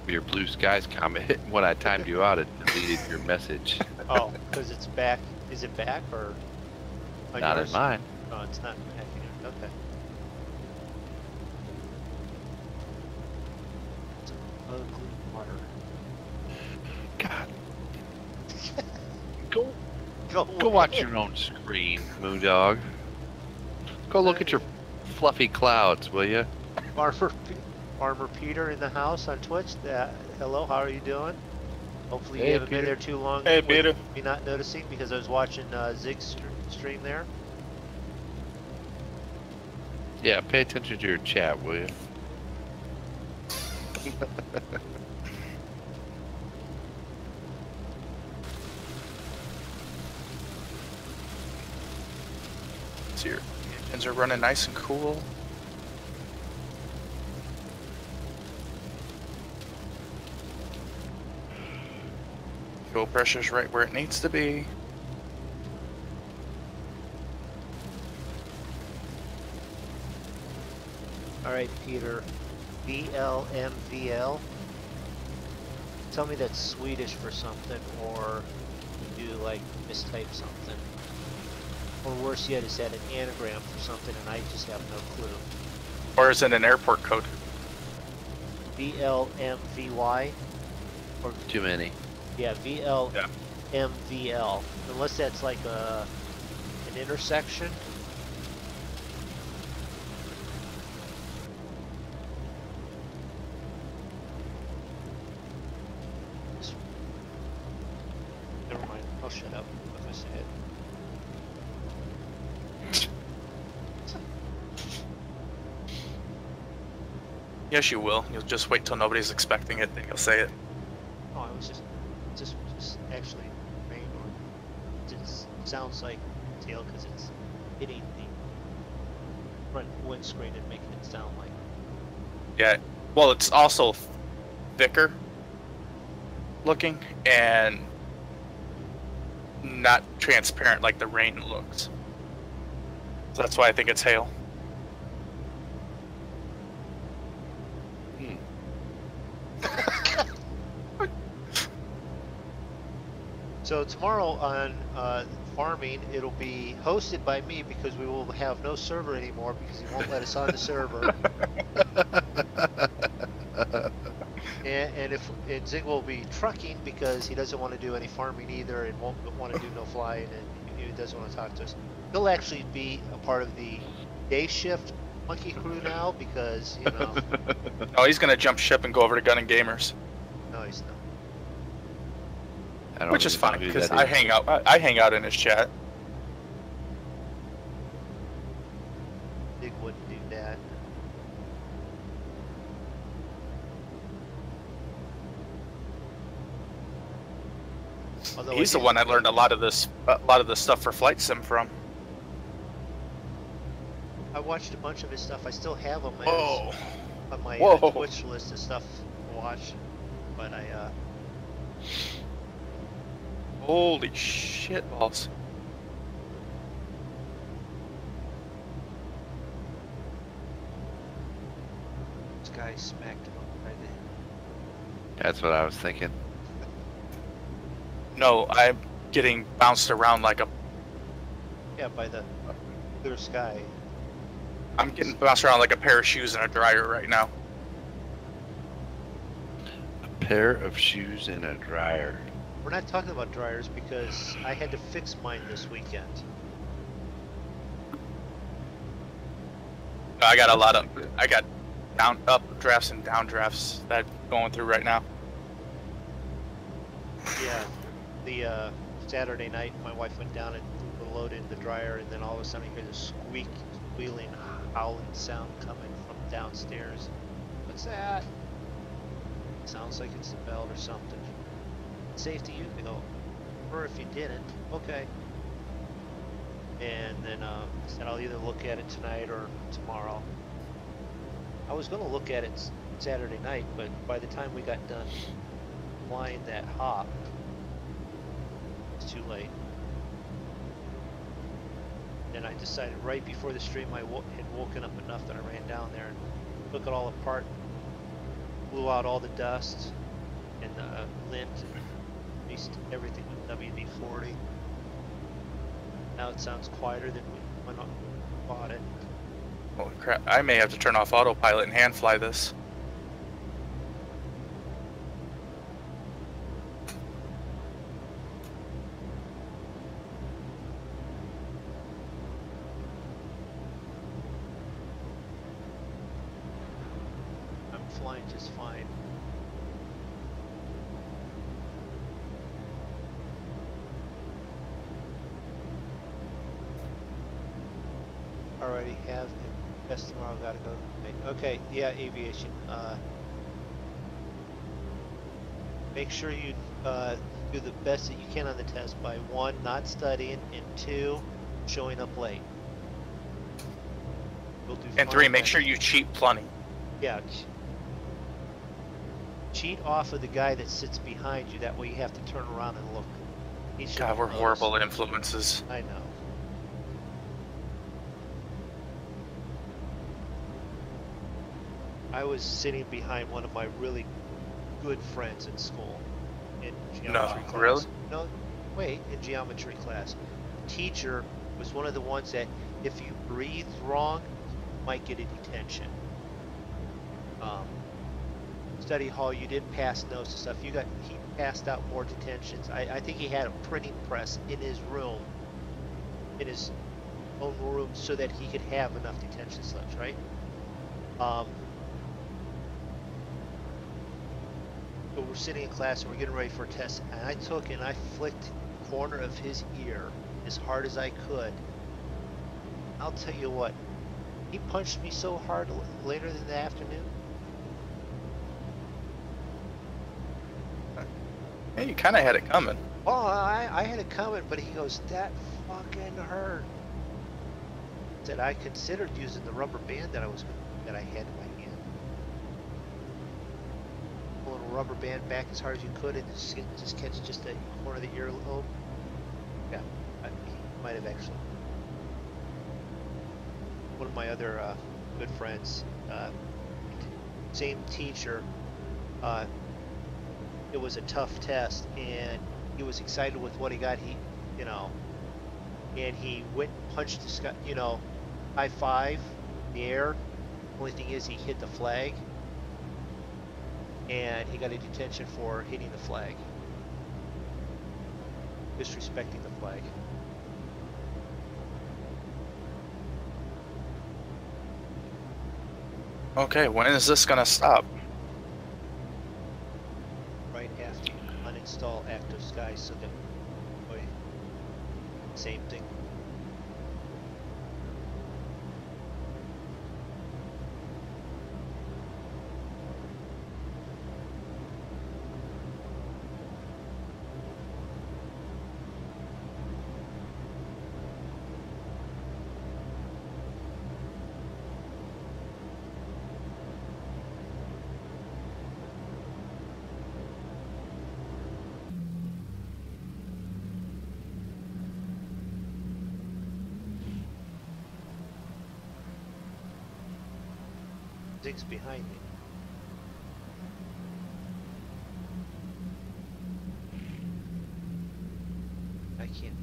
Your blue skies comment, when I timed you out, it deleted your message. Oh, because it's back. Is it back or? on Not yours? in mine. No, it's not back here. Okay. It's ugly water. God. Go Go watch away. your own screen, MoonDog. Go look at your fluffy clouds, will you? Farmer Peter in the house on Twitch. Hello, how are you doing? Hopefully you Hey, haven't been Peter. there too long. Hey, with Peter. Me not noticing because I was watching Zig's stream there. Yeah, pay attention to your chat, will you? So your engines are running nice and cool. Fuel pressure's right where it needs to be. All right, Peter. VLMVL. Tell me that's Swedish for something, or you like mistype something. Or worse yet, is that an anagram for something and I just have no clue. Or is it an airport code? VLMVY? Or Too many. yeah, VLMVL. Unless that's like an intersection. Never mind. I'll shut up if I say it. Yes, you will. You'll just wait till nobody's expecting it, then you'll say it. Oh, I was just actually rain, or it just sounds like tail because it's hitting the front windscreen and making it sound like. Yeah. Well, it's also thicker looking and not transparent like the rain looks. So that's why I think it's hail. So tomorrow on farming, it'll be hosted by me because we will have no server anymore because he won't let us on the server. and Zing will be trucking because he doesn't want to do any farming either and won't want to do no flying, and he doesn't want to talk to us. He'll actually be a part of the day shift monkey crew now because, you know. No, he's gonna jump ship and go over to Gun and Gamers. No, he's not. Which is fine because I hang out in his chat. Dig wouldn't do that. Although He's the one I learned a lot of this stuff for flight sim from. I watched a bunch of his stuff. I still have him Whoa. on my Whoa. Twitch list of stuff to watch, but I Holy shit balls. this guy smacked him up right there. That's what I was thinking. No, I'm getting bounced around like a. Yeah, by the clear sky. I'm getting bounced around like a pair of shoes in a dryer right now. A pair of shoes and a dryer. We're not talking about dryers because I had to fix mine this weekend. I got down up drafts and down drafts that I'm going through right now. Yeah, the Saturday night, my wife went down and loaded the dryer, and then all of a sudden you hear the squealing, howling sound coming from downstairs. What's that? Sounds like it's a belt or something. Safety, you can go, or if you didn't, okay. And then I said I'll either look at it tonight or tomorrow. I was going to look at it Saturday night, but by the time we got done flying that hop, it's too late. Then I decided right before the stream I had woken up enough that I ran down there and took it all apart, blew out all the dust and the lint and released everything with WD-40. Now it sounds quieter than when I bought it. Holy crap, I may have to turn off autopilot and hand fly this. I'm flying just fine. Already have test tomorrow, gotta go. Okay, yeah, aviation. Make sure you do the best that you can on the test by 1, not studying, and 2, showing up late. You'll do And fine 3, make then. sure you cheat plenty. Yeah. Cheat off of the guy that sits behind you. That way you have to turn around and look. He should God, we're notice. horrible influences. I know. I was sitting behind one of my really good friends in school in geometry class. Really? No, wait, in geometry class. Teacher was one of the ones that if you breathed wrong, you might get a detention. Study hall, you didn't pass notes and stuff. He passed out more detentions. I think he had a printing press in his room, in his own room, so that he could have enough detention slips, right? So we're sitting in class and we're getting ready for a test, and I took and I flicked the corner of his ear as hard as I could. I'll tell you what, he punched me so hard later in the afternoon. Hey, you kind of had it coming. Oh, I had it coming, but he goes, that fucking hurt. Said I considered using the rubber band that I had in my hand. Pulling a rubber band back as hard as you could and just catch just the corner of the earlobe. Yeah, he might have actually. One of my other good friends, same teacher, it was a tough test and he was excited with what he got. And he went and punched the sky, high five in the air. Only thing is he hit the flag and he got a detention for hitting the flag. Disrespecting the flag. Okay, when is this gonna stop? Right after you uninstall Active Sky, so that same thing. Things behind me. I can't.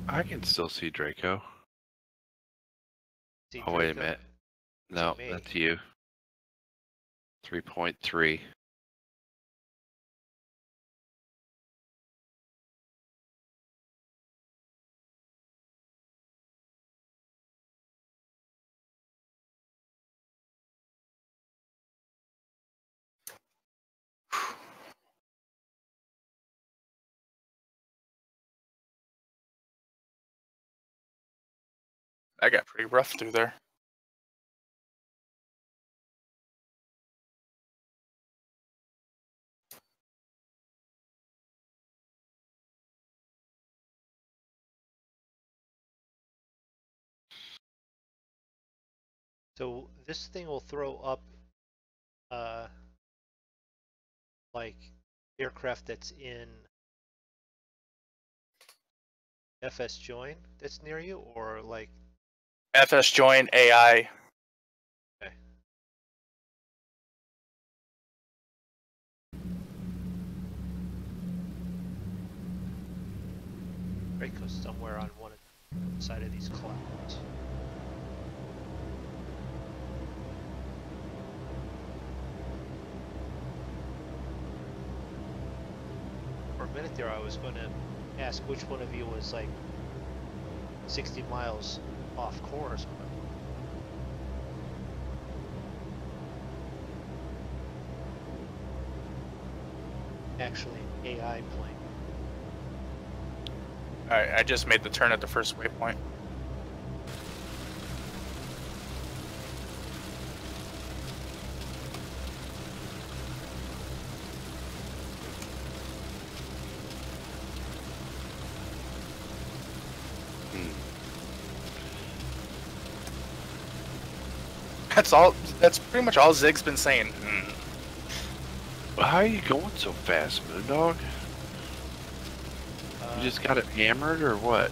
I can still see Draco. See Oh, wait a Draco? minute. No, me. that's you. 3.3. I got pretty rough through there. So this thing will throw up like aircraft that's in FS join that's near you, or like FS join AI. okay. Draco's somewhere on one side of these clouds. For a minute there I was going to ask which one of you was like 60 miles off course. Actually an AI plane. Alright, I just made the turn at the first waypoint. That's all. That's pretty much all Zig's been saying. How are you going so fast, MoonDog? You just got it hammered or what?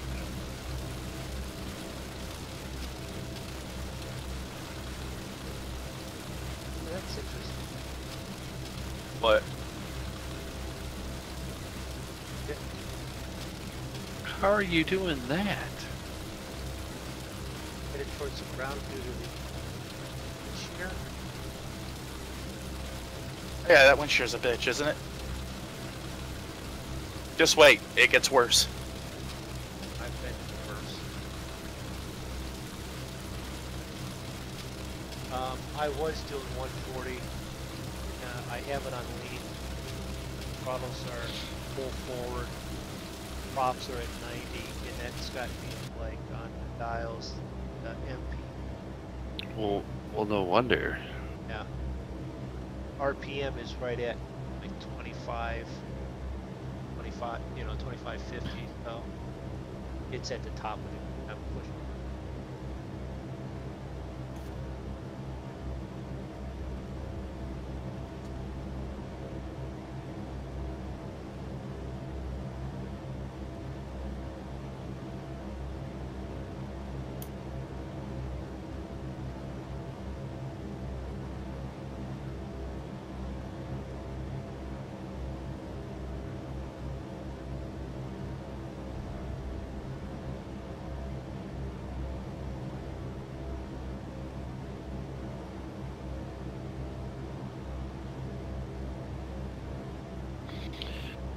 That's interesting. What? How are you doing that? Headed towards the ground due to the shear. Yeah, that wind shear's a bitch, isn't it? Just wait, it gets worse. I've been worse. I was doing 140. I have it on lean. Throttles are full forward. Props are at 90, and that's got me like on the dials, the MP. Well, no wonder. Yeah. RPM is right at like 25, 2550. So it's at the top of it. I'm pushing.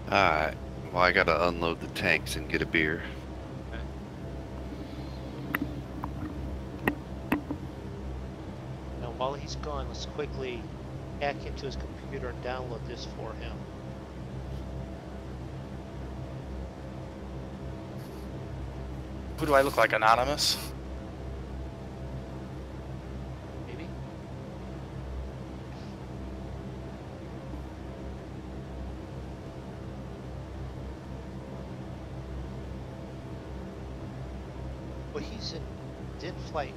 Alright. Well, I gotta unload the tanks and get a beer. Okay. Now, while he's gone, let's quickly hack into his computer and download this for him. Who do I look like, Anonymous? Maybe? Well, he's in flight.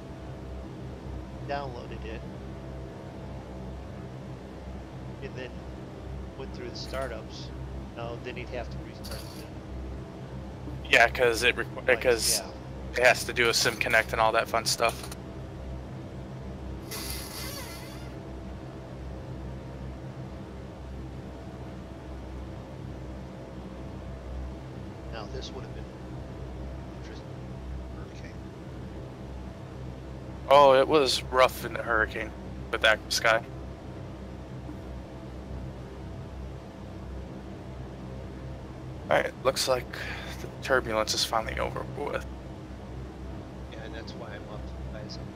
Downloaded it. And then went through the startups. No, then he'd have to restart it. Yeah, because it Yeah. it has to do a sim connect and all that fun stuff. Now this would have been interesting. Hurricane. Oh, it was rough in the hurricane with that sky. Alright, looks like the turbulence is finally over with. Yeah, and that's why I'm up to guys. I'm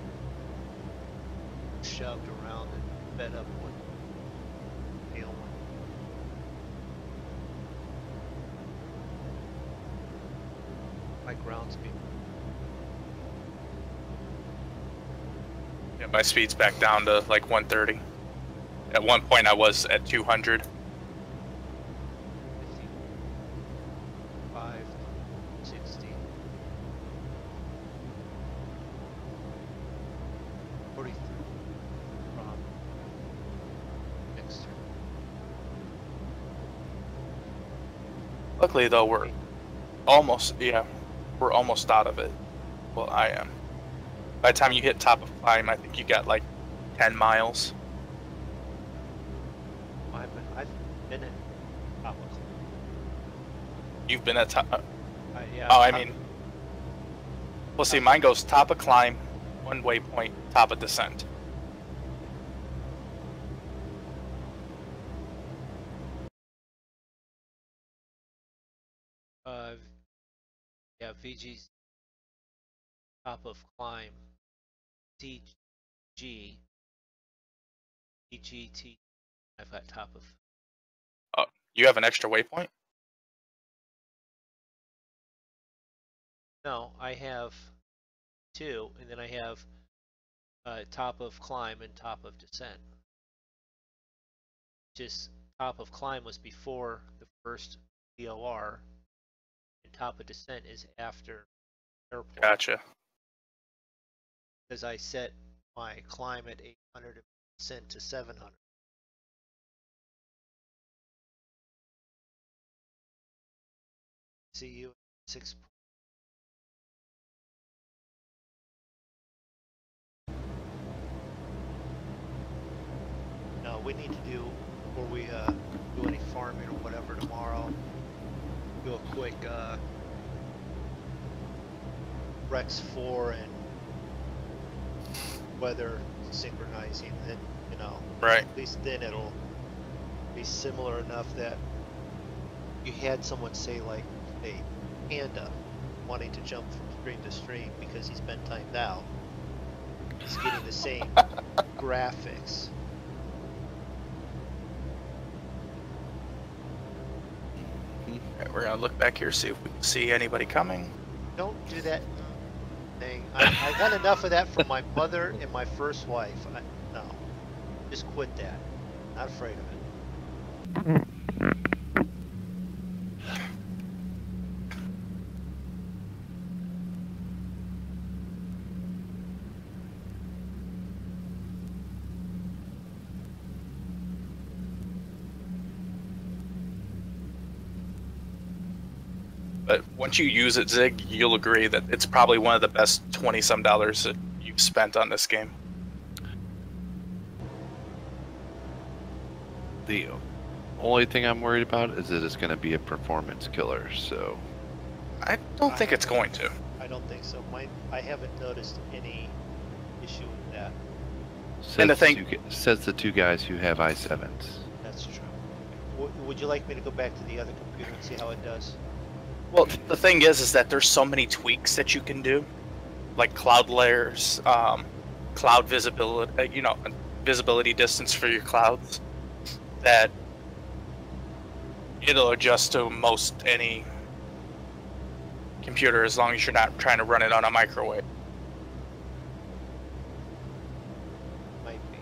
shoved around and fed up with tailwind. My ground speed. Yeah, my speed's back down to like 130. At one point I was at 200. 55, 60. 43 from next turn. Luckily though, we're almost out of it. Well, I am. By the time you hit top of climb, I think you got like 10 miles. I've been at top of. You've been at top. Yeah. Oh, I mean, well, see, mine goes top of climb, one waypoint, top of descent. Yeah, VG's top of climb, CG, EGT. I've got top of. Oh, you have an extra waypoint? No, I have 2, and then I have top of climb and top of descent. Just top of climb was before the first DOR, and top of descent is after airport. Gotcha. Because I set my climb at 800 and send to 700. See you at 6. No, we need to do, before we do any farming or whatever tomorrow, do a quick Rex 4 and weather synchronizing, then, you know, Right. at least then it'll be similar enough that you had someone say, like, a panda wanting to jump from stream to stream because he's been timed out. He's getting the same graphics. Alright, we're gonna look back here, see if we can see anybody coming. Don't do that thing. I got enough of that from my mother and my first wife. No, just quit that. Not afraid of it. But once you use it, Zig, you'll agree that it's probably one of the best $20-some that you've spent on this game. The only thing I'm worried about is that it's going to be a performance killer. So I don't think it's going to. I don't think so. I haven't noticed any issue with that. And the thing- says the two guys who have i7s. That's true. Would you like me to go back to the other computer and see how it does? Well, the thing is that there's so many tweaks that you can do, like cloud layers, cloud visibility, you know, visibility distance for your clouds, that it'll adjust to most any computer as long as you're not trying to run it on a microwave. Might be.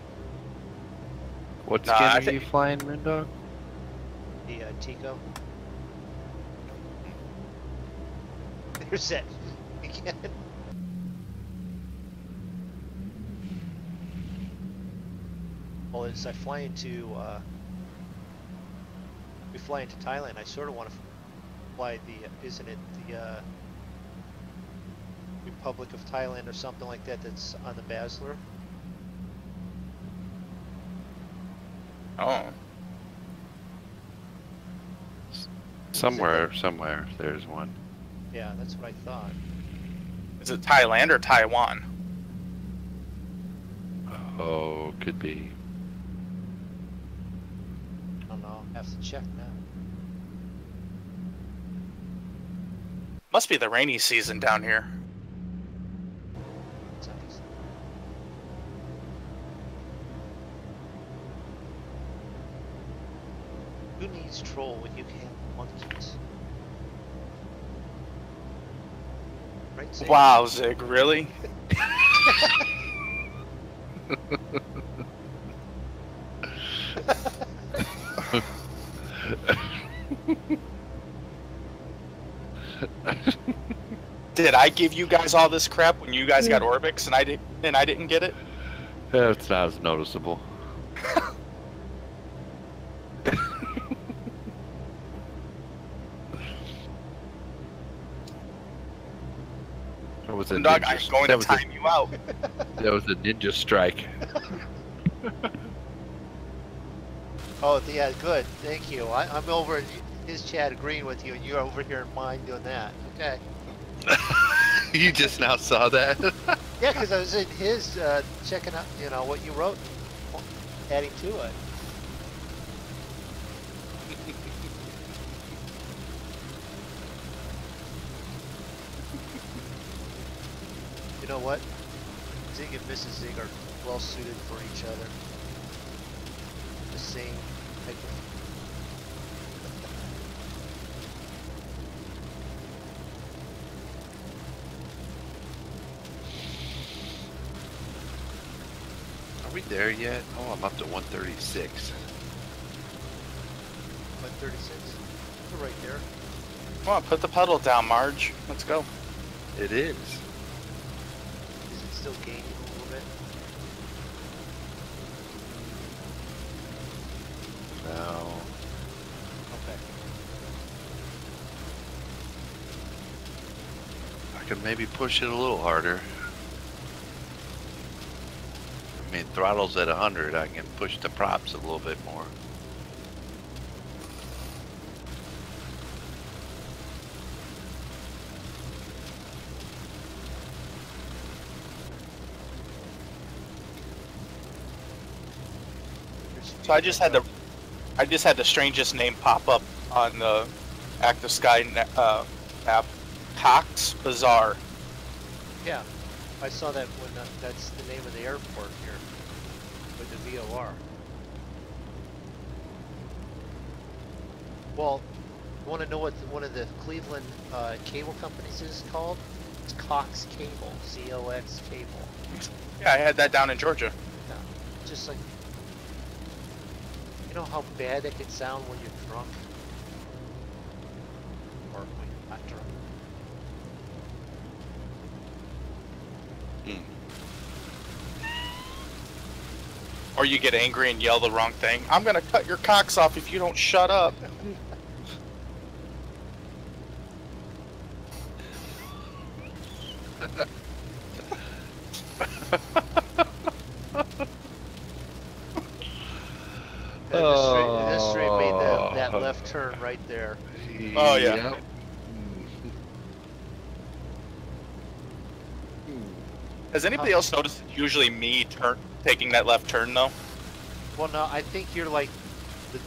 What Nah, skin I are think- you flying, MoonDog? The Tico. There's that again. Well, as I fly into we fly into Thailand, I sort of want to fly the isn't it the Republic of Thailand or something like that that's on the Basler? Oh, Somewhere there's one. Yeah, that's what I thought. is it Thailand or Taiwan? Oh, could be. I don't know. Have to check now. Must be the rainy season down here. It's nice. Who needs troll when you can have monkeys? Right, Zig? Wow, Zig, really? Did I give you guys all this crap when you guys got Orbix and I didn't get it? It's not as noticeable. That was a Dog, ninja, I'm going that to was time you out. that was a ninja strike. Oh, yeah, good. Thank you. I'm over in his chat agreeing with you, and you're over here in mine doing that. Okay. You just now saw that. Yeah, because I was in his checking out, you know, what you wrote, adding to it. You know what? Zig and Mrs. Zig are well suited for each other. The same type of. Are we there yet? Oh, I'm up to 136. 136. We're right there. Come on, put the pedal down, Marge. Let's go. It is. Is it still gaining a little bit? No. Okay. I could maybe push it a little harder. I mean, throttle's at 100. I can push the props a little bit more. So I just had the strangest name pop up on the Active Sky app. Cox Bazaar. Yeah, I saw that when that's the name of the airport here with the VOR. Well, you want to know what one of the Cleveland cable companies is called? It's Cox Cable, C-O-X Cable. Yeah, I had that down in Georgia. Yeah, just like, you know how bad it can sound when you're drunk? Or when you're not drunk? Or you get angry and yell the wrong thing. I'm gonna cut your cocks off if you don't shut up. This street made that left turn right there. Oh, yeah. Yep. Has anybody else noticed it's usually me taking that left turn though? Well, no, I think you're like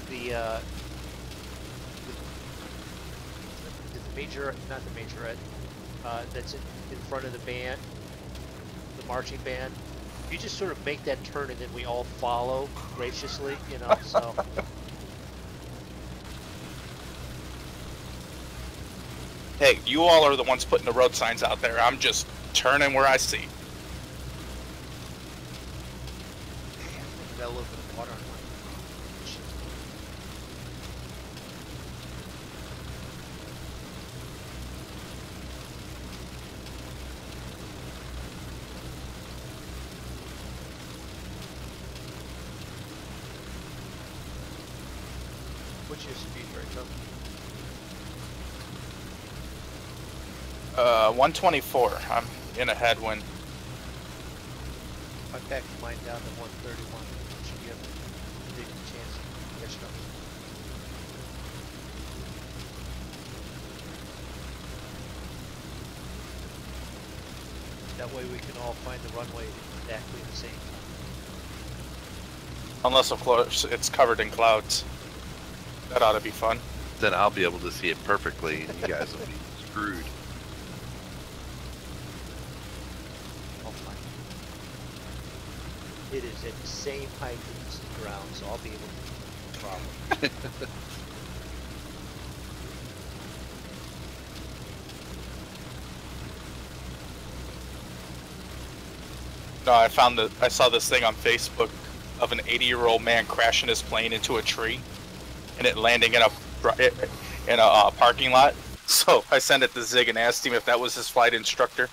the major, not the majorette, that's in front of the band, the marching band. You just sort of make that turn and then we all follow graciously, you know, so. Hey, you all are the ones putting the road signs out there. I'm just turning where I see. Got a little bit of water on my. What's your speed break up? 124. I'm in a headwind. I backed mine down to 131. Should give a big chance of catching up. That way we can all find the runway exactly the same time. Unless, of course, it's covered in clouds. That ought to be fun. Then I'll be able to see it perfectly, and you guys will be screwed. I'll find it. It is at the same height as the ground, so I'll be able to probably. No, I saw this thing on Facebook of an 80-year-old man crashing his plane into a tree, and it landing in a parking lot. So I sent it to Zig and asked him if that was his flight instructor.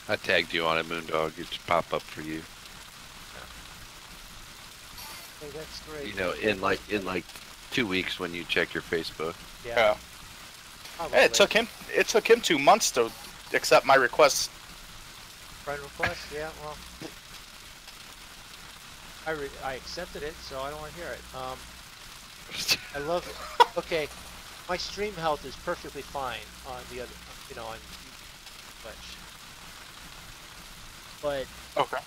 I tagged you on it, MoonDog. It should pop up for you. Hey, that's great. You know, in like 2 weeks when you check your Facebook. Yeah. Hey, it took him 2 months to accept my request. Friend request? Yeah, well. I accepted it, so I don't want to hear it. I love it. Okay, my stream health is perfectly fine on the other, you know, on Twitch. But Okay.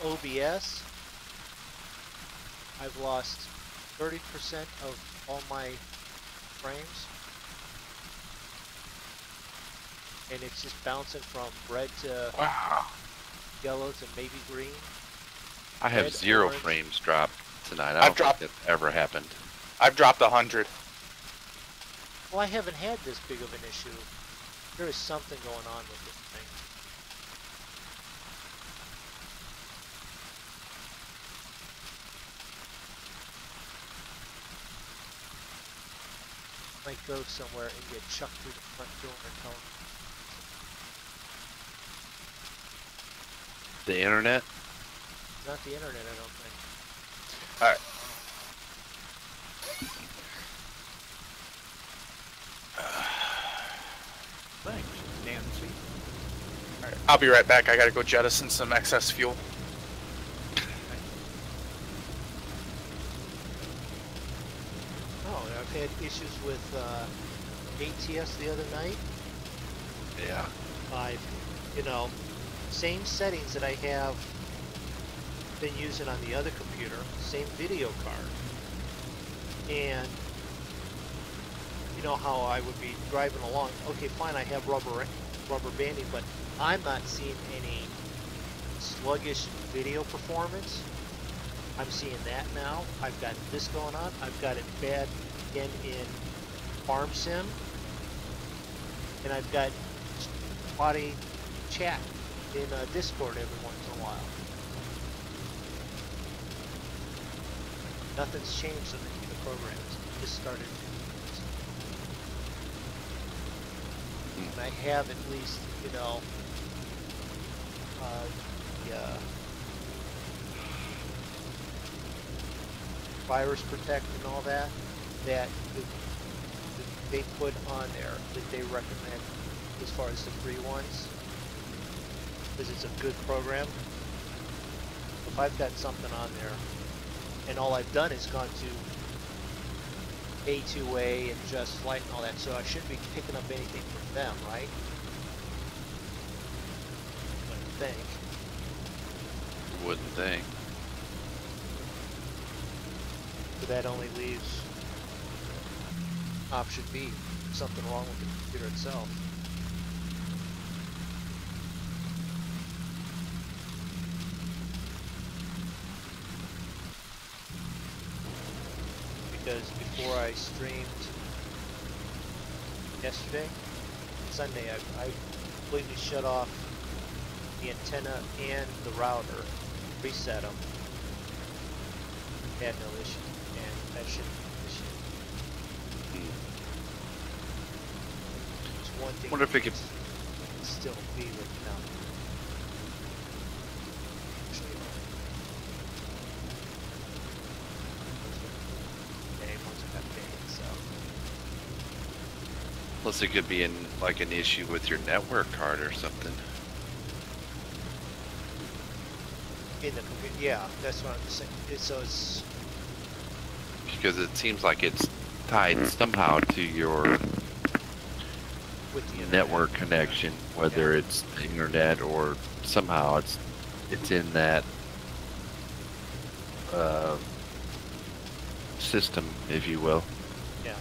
the OBS, I've lost 30% of all my frames. And it's just bouncing from red to yellow to maybe green. I have Red, 0 orange. frames dropped tonight. I I've don't dropped- think that ever happened. I've dropped 100. Well, I haven't had this big of an issue. There is something going on with this thing. Might go somewhere and get chucked through the front door and tell them. The internet? Not the internet, I don't think. Alright, Thanks, Nancy. All right, I'll be right back. I gotta go jettison some excess fuel. Oh, I've had issues with ATS the other night. Yeah. I've, you know, same settings that I have been using on the other computer, same video card. And you know how I would be driving along, okay, fine, I have rubber banding, but I'm not seeing any sluggish video performance. I'm seeing that now. I've got this going on. I've got it bad again in Farm Sim. And I've got spotty chat in Discord every once in a while. Nothing's changed in the programs. Just started. And I have at least, you know, the virus protect and all that, that they put on there that they recommend as far as the free ones, because it's a good program. If I've got something on there, and all I've done is gone to A2A and Just Flight and all that, so I shouldn't be picking up anything from them, right? I think. Wouldn't think. But that only leaves option B, something wrong with the computer itself. Because before I streamed yesterday, Sunday, I completely shut off the antenna and the router, reset them, had no issue, and that shouldn't be an issue. It's one thing. Wonder if it could still be with them. Plus it could be in like an issue with your network card or something. In the computer, yeah, that's what I'm saying. So it's Because it seems like it's tied somehow to your with the network connection, whether it's the internet or somehow it's in that system, if you will. Yeah.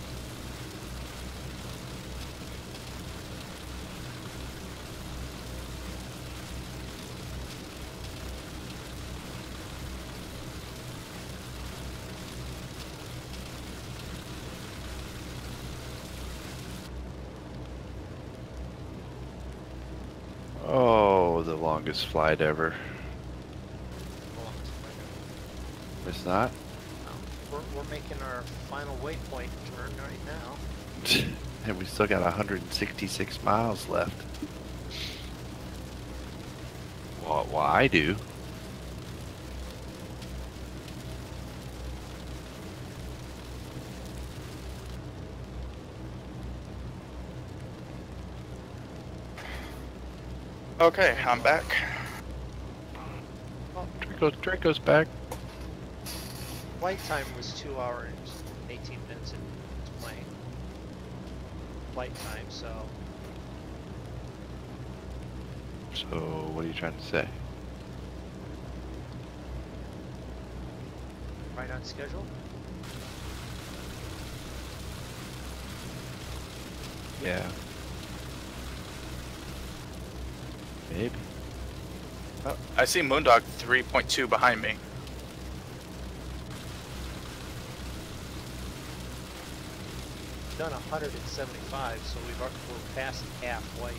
Oh, the longest flight ever. It's not? We're making our final waypoint turn right now. And we still got 166 miles left. Well, I do. Okay, I'm back. Draco's back. Flight time was 2 hours and 18 minutes in this plane. Flight time, so So, what are you trying to say? right on schedule. Yeah. Maybe. Oh, I see MoonDog 3.2 behind me. Done 175, so we're past halfway.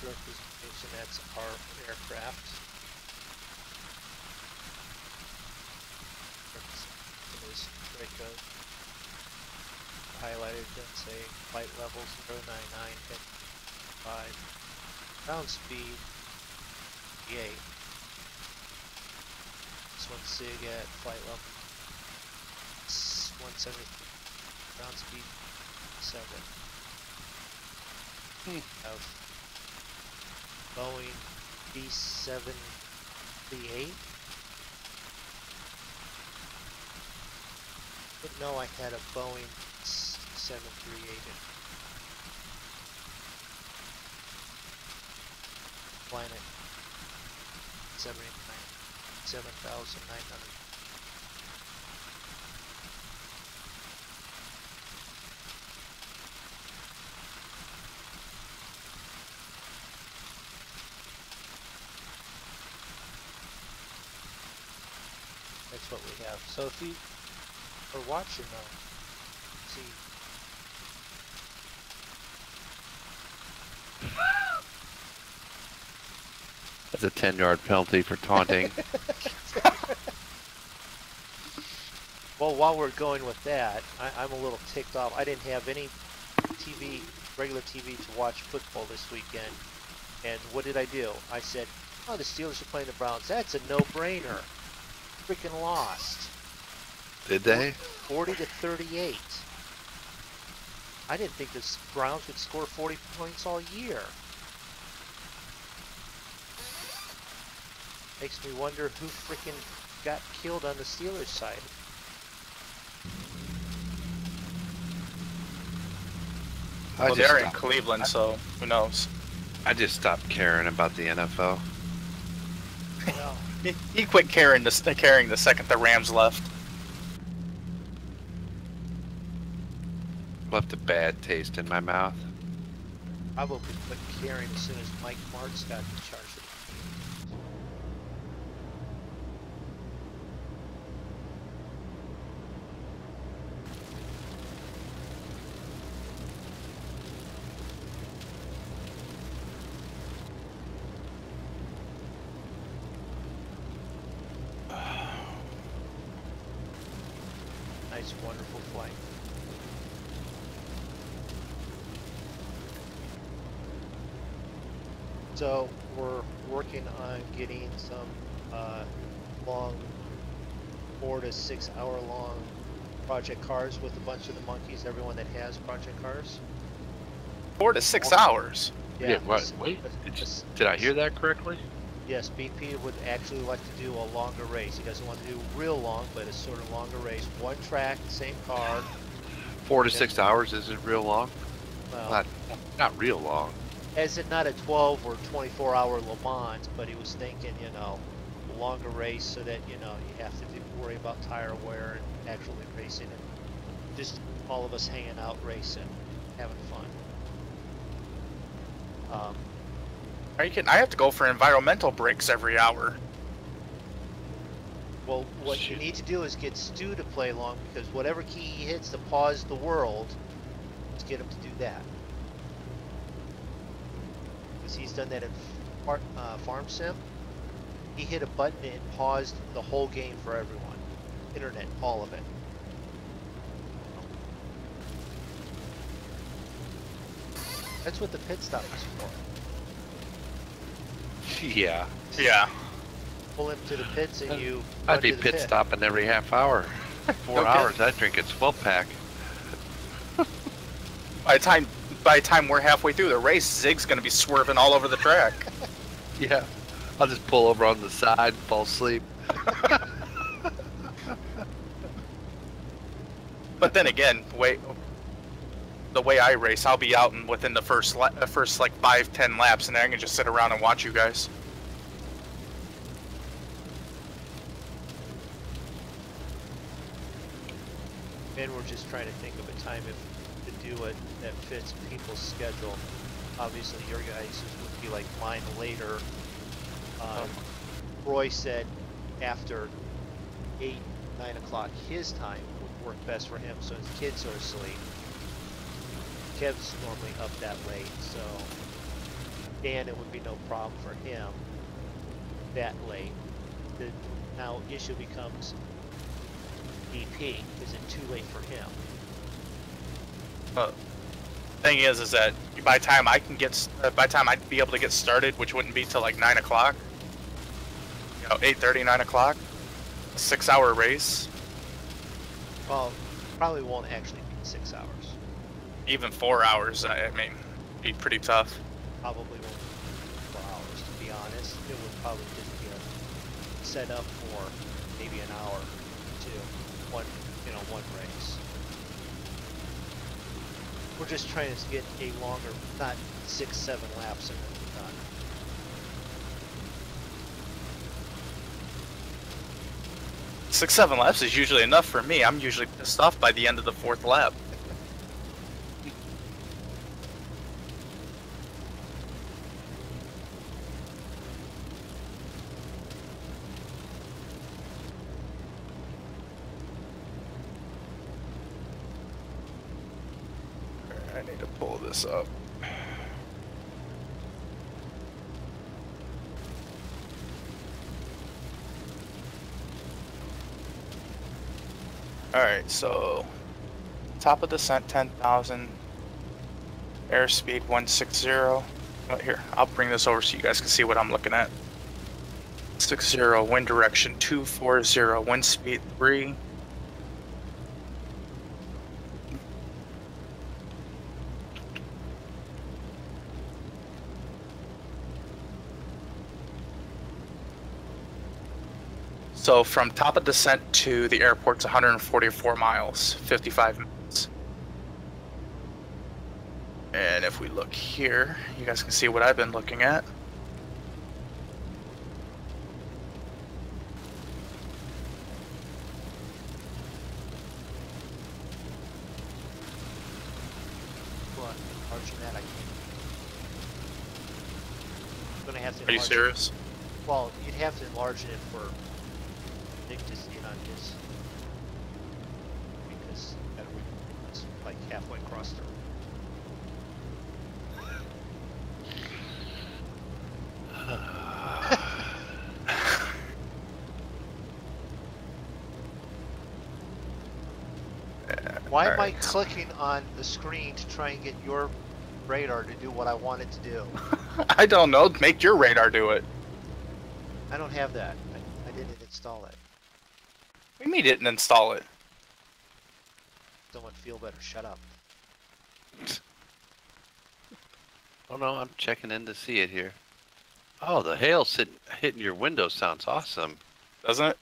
representation, that's our aircraft. Representation is Draco. Highlighted, that's a flight level 099, hit 5. Ground speed, 8. This one's SIG at flight level 170. Ground speed 7. Of Boeing B738. Didn't know I had a Boeing 738 in Planet 7,900. That's what we have. So if you are watching now, see. That's a 10-yard penalty for taunting. Well, while we're going with that, I'm a little ticked off. I didn't have any TV, regular TV to watch football this weekend. And what did I do? I said, oh, the Steelers are playing the Browns. That's a no-brainer. Freaking lost. Did they? 40-38. I didn't think the Browns would score 40 points all year. Makes me wonder who freaking got killed on the Steelers side. Well, they're in Cleveland, so who knows? I just stopped caring about the NFL. Well, He quit caring the second the Rams left. Left a bad taste in my mouth. probably quit caring as soon as Mike Martz got in charge of the team. Nice, wonderful flight. So we're working on getting some long 4 to 6 hour long project cars with a bunch of the monkeys, everyone that has project cars. 4 to 6 hours. Yeah, what? Wait, did I hear that correctly? Yes, BP would actually like to do a longer race. He doesn't want to do real long, but a sort of longer race. One track, same car. 4 to 6 hours isn't real long? Well, Not real long. as in not a 12 or 24 hour Le Mans, but he was thinking, you know, a longer race so that, you know, you have to worry about tire wear and actually racing and just all of us hanging out racing, having fun. Are you kidding? I have to go for environmental breaks every hour. Well, what you need to do is get Stu to play along, because whatever key he hits to pause the world, let's get him to do that. Because he's done that in Farm Sim. He hit a button and paused the whole game for everyone. Internet, all of it. That's what the pit stop is for. Yeah. Yeah. Pull him to the pits and you I'd run be to the pit pit. stopping every half hour. 4 Okay. hours, I'd drink a 12-pack. By the time we're halfway through the race, Zig's gonna be swerving all over the track. Yeah. I'll just pull over on the side and fall asleep. But then again, the way I race, I'll be out and within the first like 5-10 laps, and then I can just sit around and watch you guys. And we're just trying to think of a time to do it that fits people's schedule. Obviously, your guys would be like mine later. Roy said after 8, 9 o'clock his time would work best for him, so his kids are asleep. Kev's normally up that late, so Dan, it would be no problem for him that late. The now issue becomes DP. Is it too late for him? Thing is that by the time I can get, by the time I'd be able to get started, which wouldn't be till like 9 o'clock, you know, 8:30, 9 o'clock, a 6-hour race. Well, probably won't actually be 6 hours. Even 4 hours, I mean, be pretty tough. Probably won't be 4 hours, to be honest. It would probably just be set up for maybe an hour to one race. We're just trying to get a longer, not 6-7 laps and then we're done. Six, 7 laps is usually enough for me. I'm usually pissed off by the end of the 4th lap. I need to pull this up. Alright, so top of descent 10,000, airspeed 160. Oh, here, I'll bring this over so you guys can see what I'm looking at. 60, wind direction 240, wind speed 3. So from top of descent to the airport's 144 miles, 55 minutes. And if we look here, you guys can see what I've been looking at. Well, enlarging that, I can't. I'm gonna have to. Are you serious? Well, you'd have to enlarge it for Nick to see it on his, because it's like halfway across the room. Why am I clicking on the screen to try and get your radar to do what I want it to do? I don't know. Make your radar do it. I don't have that. I didn't install it. We mean didn't install it. Someone feel better. Shut up. Oh no, I'm checking in to see it here. Oh, the hail hitting your window sounds awesome. Doesn't it?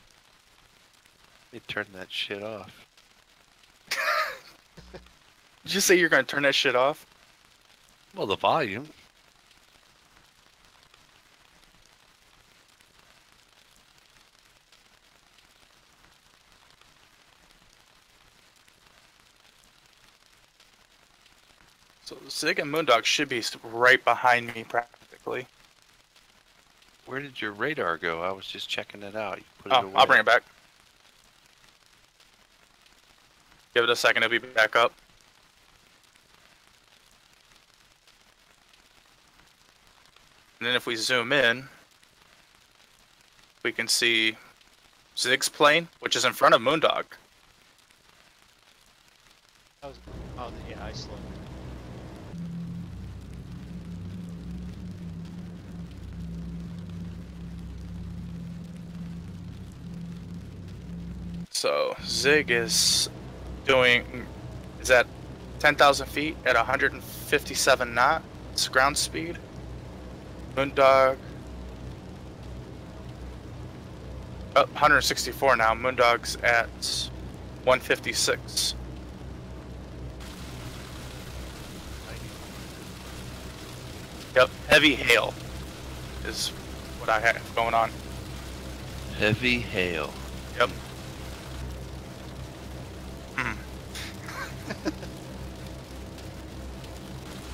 Let me turn that shit off. Did you say you're going to turn that shit off? Well, the volume. So Zig and MoonDog should be right behind me practically. Where did your radar go? I was just checking it out. You put Oh, it away. I'll bring it back. Give it a second, it'll be back up. And then if we zoom in, we can see Zig's plane, which is in front of MoonDog. Oh, yeah, I slowed. So Zig is at 10,000 feet at 157 knots ground speed. MoonDog, 164 now. MoonDog's at 156. Yep, heavy hail is what I have going on. Heavy hail. Yep.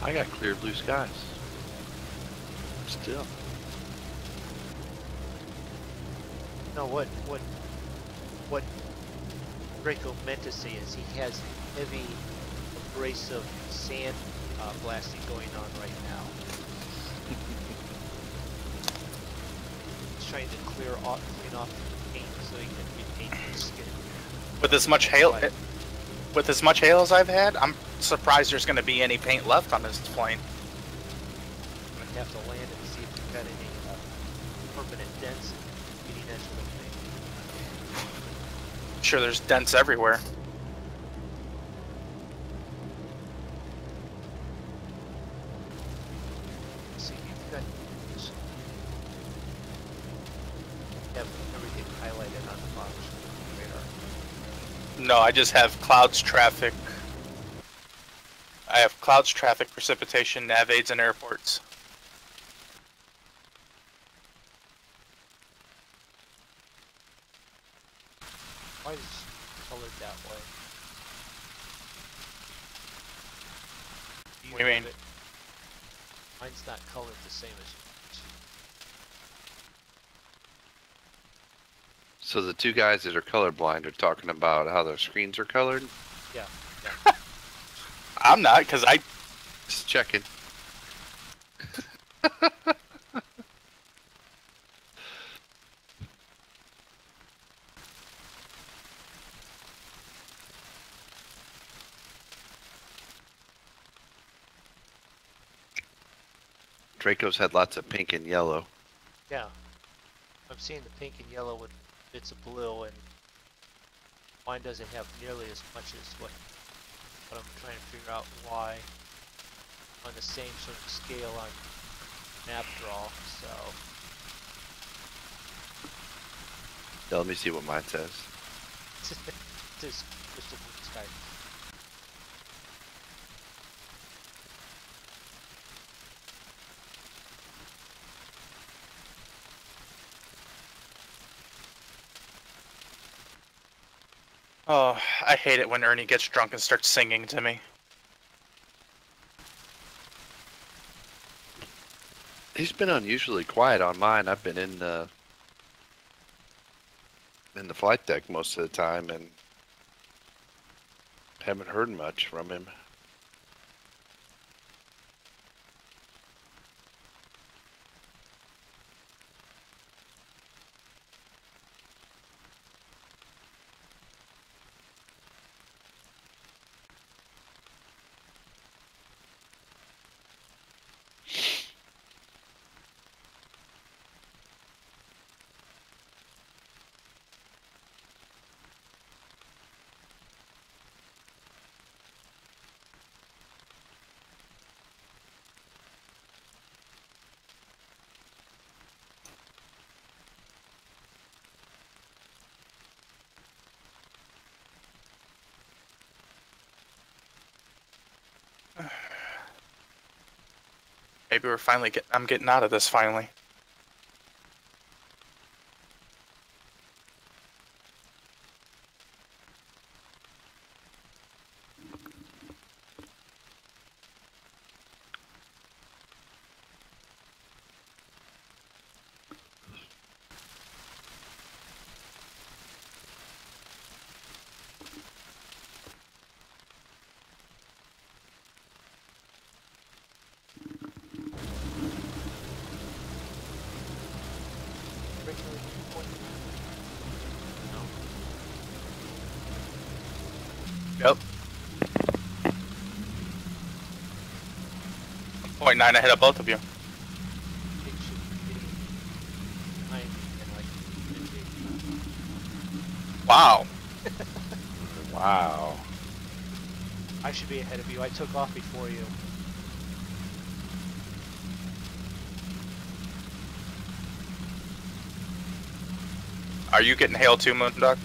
I got clear blue skies. Still. No, what Draco meant to say is he has heavy abrasive sand blasting going on right now. He's trying to clean off paint so he can repaint his skin. With as much hail, with as much hail as I've had, I'm surprised there's going to be any paint left on this plane. I'm gonna have to land it and see if we've got any permanent dents in the leading edge of the thing. I'm sure there's dents everywhere. See, you've got have everything highlighted on the box radar. No, I just have clouds, traffic. I have clouds, traffic, precipitation, nav aids, and airports. Why is it colored that way? What do you mean? have it- Mine's not colored the same as yours. So the two guys that are colorblind are talking about how their screens are colored. Yeah. I'm not, because I... Just checking. Draco's had lots of pink and yellow. Yeah. I'm seeing the pink and yellow with bits of blue, and mine doesn't have nearly as much as what I'm trying to figure out why on the same sort of scale on map draw, so Yeah, let me see what mine says. this crystal blue sky. Oh, I hate it when Ernie gets drunk and starts singing to me. He's been unusually quiet on mine. I've been in the flight deck most of the time and haven't heard much from him. Maybe we're finally I'm getting out of this finally. Yep. 0.9 ahead of both of you. It should be behind me and like Wow. Wow. I should be ahead of you. I took off before you. Are you getting hail too, MoonDog?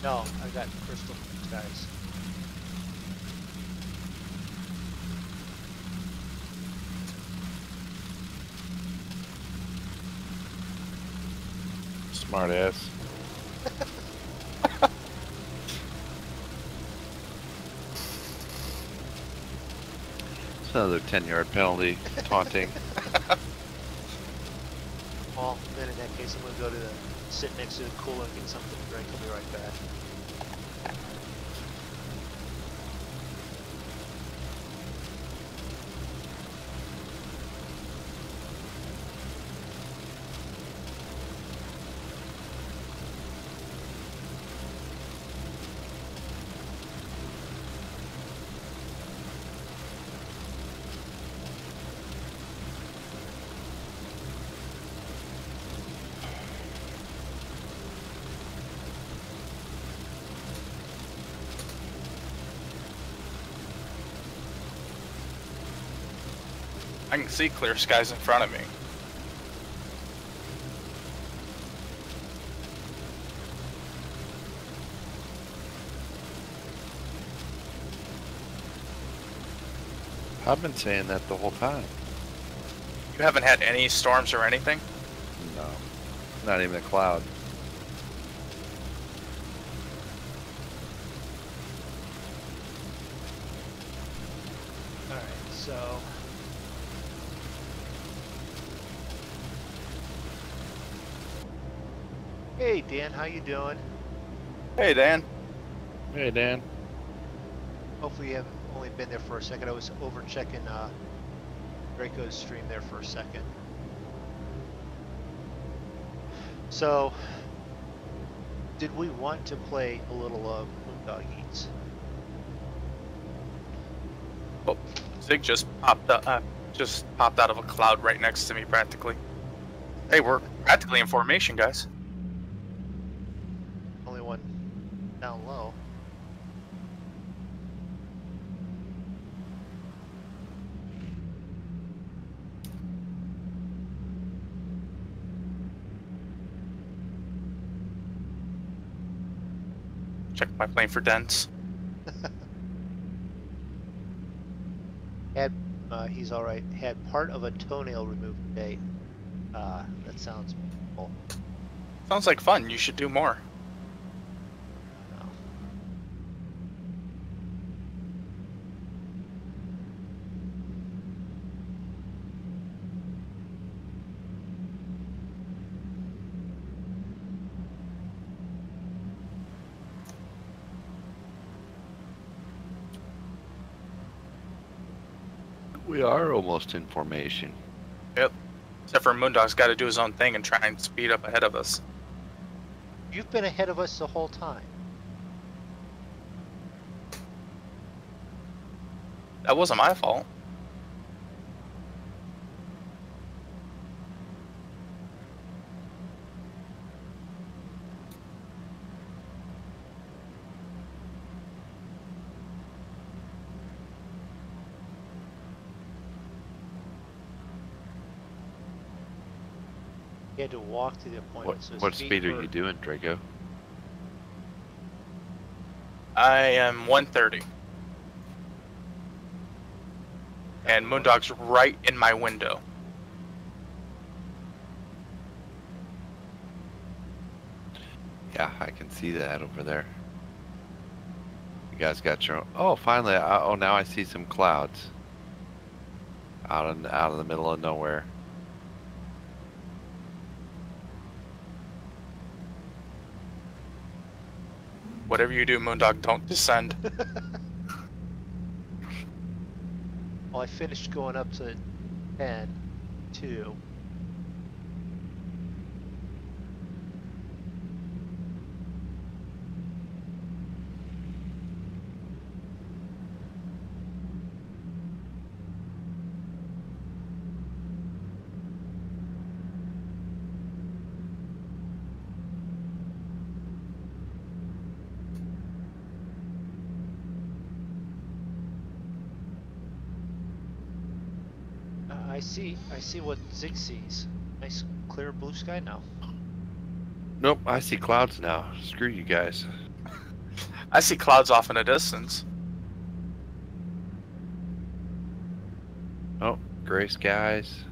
No, I got crystal skies. Smart ass. It's another 10-yard penalty, taunting. Well, then in that case, I'm gonna go to sit next to the cooler and get something to drink. I'll be right back. I can see clear skies in front of me. I've been saying that the whole time. You haven't had any storms or anything? No, not even a cloud. Alright, so... Hey Dan, how you doing? Hey, Dan. Hey, Dan. Hopefully you haven't only been there for a second. I was over checking Draco's stream there for a second. So, did we want to play a little of MoonDog Eats? Oh, Zig just popped out of a cloud right next to me, practically. Hey, we're practically in formation, guys. Only one down low. Check my plane for dents. Had he's all right. Had part of a toenail removed today. That sounds painful. Sounds like fun. You should do more. No. We are almost in formation. Yep. Except for MoonDog's got to do his own thing and try and speed up ahead of us. You've been ahead of us the whole time. That wasn't my fault. He had to walk to the appointment. So his What feet speed are were- you doing, Draco? I am 130. And MoonDog's right in my window. Yeah, I can see that over there. You guys got your own... Oh, finally. Oh, now I see some clouds. Out in the middle of nowhere. Whatever you do, MoonDog, don't descend. Well, I finished going up to 10, 2. I see what Zig sees. Nice clear blue sky now. Nope, I see clouds now. Screw you guys. I see clouds off in the distance. Oh, gray skies.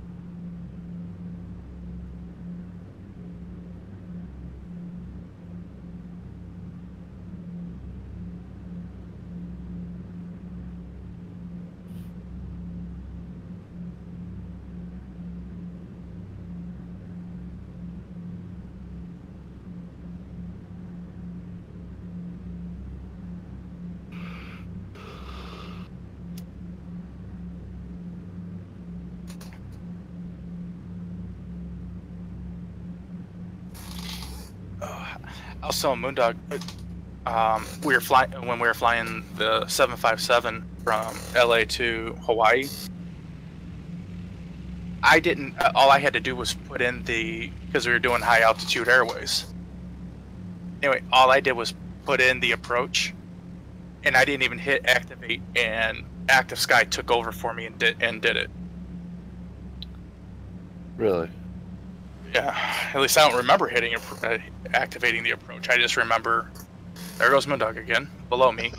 Also, MoonDog, when we were flying the 757 from LA to Hawaii. All I had to do was put in because we were doing high altitude airways. Anyway, all I did was put in the approach, and I didn't even hit activate, and Active Sky took over for me and did it. Really? Yeah, at least I don't remember activating the approach. I just remember, there goes MoonDog again, below me.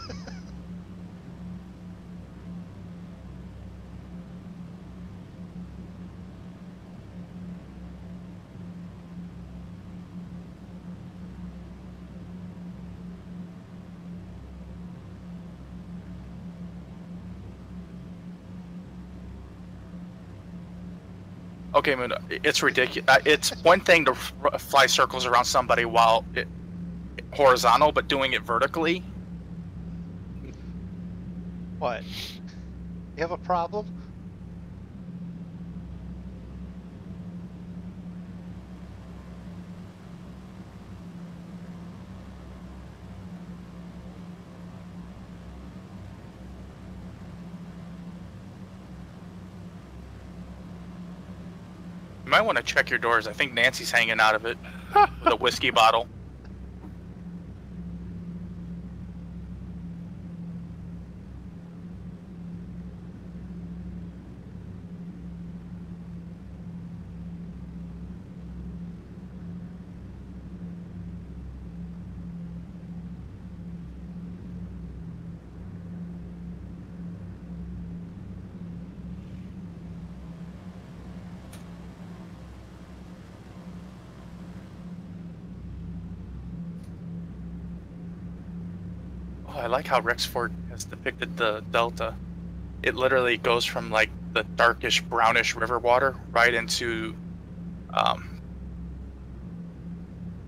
Okay, MoonDog, it's ridiculous. It's one thing to fly circles around somebody while horizontal, but doing it vertically. What? You have a problem? You might want to check your doors. I think Nancy's hanging out of it with a whiskey bottle. I like how Rexford has depicted the delta. It literally goes from like the darkish brownish river water right into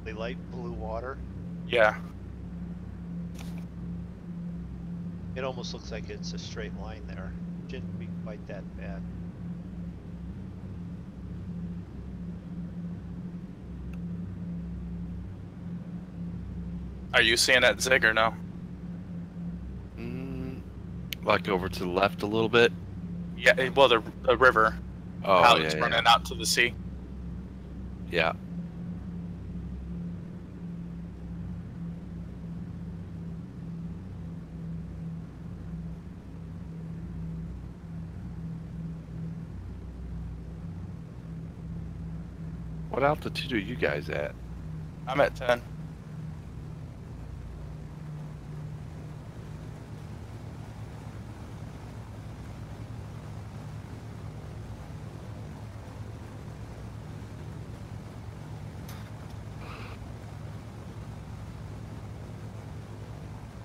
The light blue water. yeah. It almost looks like it's a straight line there. Shouldn't be quite that bad. Are you seeing that zig or no? Like over to the left a little bit? Yeah, well, the river. Oh, how yeah, it's yeah. running out to the sea. Yeah. What altitude are you guys at? I'm at 10.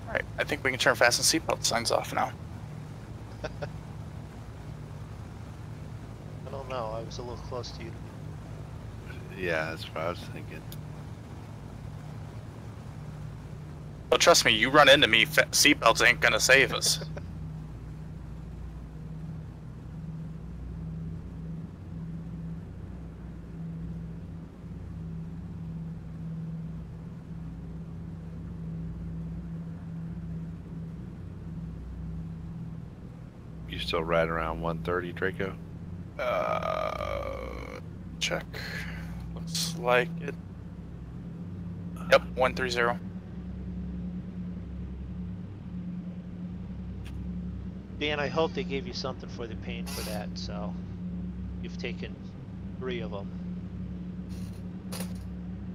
Alright, I think we can turn fasten seatbelt signs off now. I don't know. I was a little close to you. Yeah, that's what I was thinking. Well, trust me, you run into me, seatbelts ain't gonna save us. You still right around 130, Draco? Check. Looks like it. Yep, 130. Dan, I hope they gave you something for the pain for that, so you've taken 3 of them.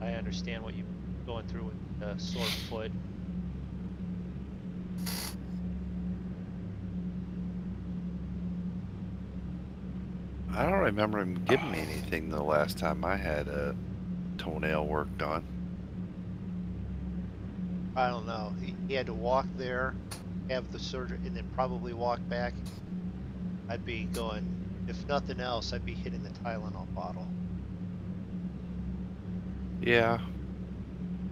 I understand what you're going through with the sore foot. I don't remember him giving me anything the last time I had a toenail worked on. I don't know. He had to walk there, have the surgery, and then probably walk back. I'd be going, if nothing else, I'd be hitting the Tylenol bottle. Yeah.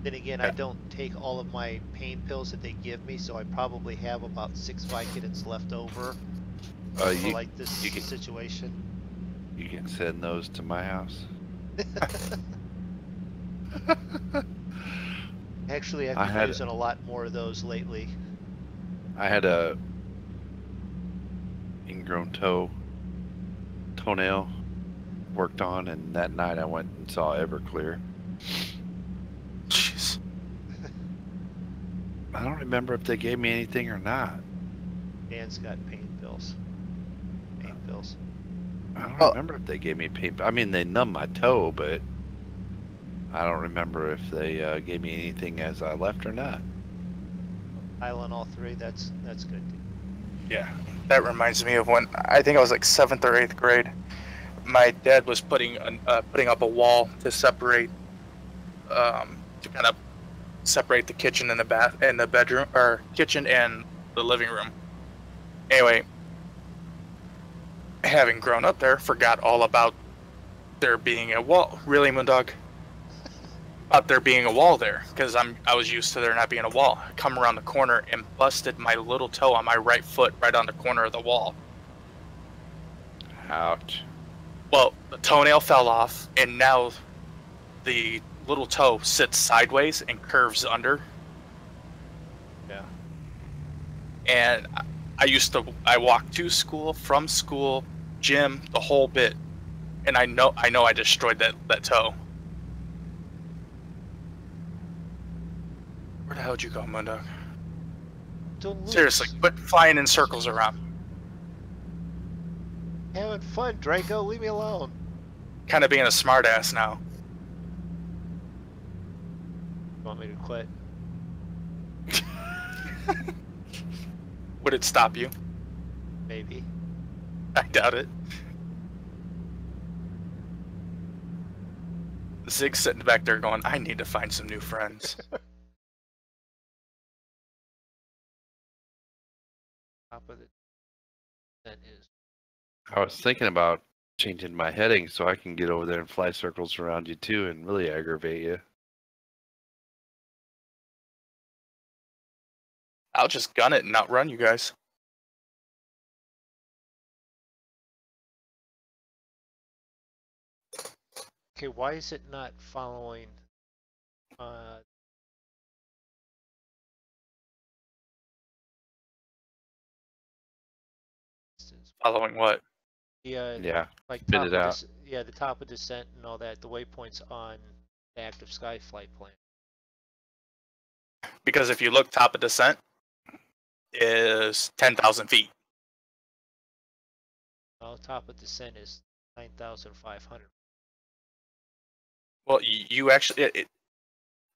Then again, I don't take all of my pain pills that they give me, so I probably have about 6 Vicodins left over for like this situation. You can send those to my house. Actually, I've been using a lot more of those lately. I had a ingrown toenail worked on, and that night I went and saw Everclear. Jeez. I don't remember if they gave me anything or not. Dan's got pain pills. Pain pills. I don't remember if they gave me paint. I mean, they numbed my toe, but I don't remember if they gave me anything as I left or not. Island all 3. That's good. Yeah, that reminds me of when I think I was like 7th or 8th grade. My dad was putting up a wall to separate, to kind of separate the kitchen and the bedroom, or kitchen and the living room. Anyway, having grown up there, forgot all about there being a wall. Really, MoonDog? About there being a wall there, because I was used to there not being a wall. I come around the corner and busted my little toe on my right foot right on the corner of the wall. Ouch. Well, the toenail fell off, and now the little toe sits sideways and curves under. Yeah. And I walked to school, from school, gym, the whole bit, and I know I destroyed that toe. Where the hell did you go, MoonDog? Seriously, quit flying in circles around. Having fun, Draco. Leave me alone. Kind of being a smartass now. You want me to quit? Would it stop you? Maybe. I doubt it. Zig's sitting back there going, I need to find some new friends. Top of the that is. I was thinking about changing my heading so I can get over there and fly circles around you too and really aggravate you. I'll just gun it and outrun you guys. Okay, why is it not following? Following what? Yeah, like spit top it of out. the top of descent and all that. The waypoints on the active sky flight plan. Because if you look, top of descent is 10,000 feet. Well, top of descent is 9,500. Well, you actually,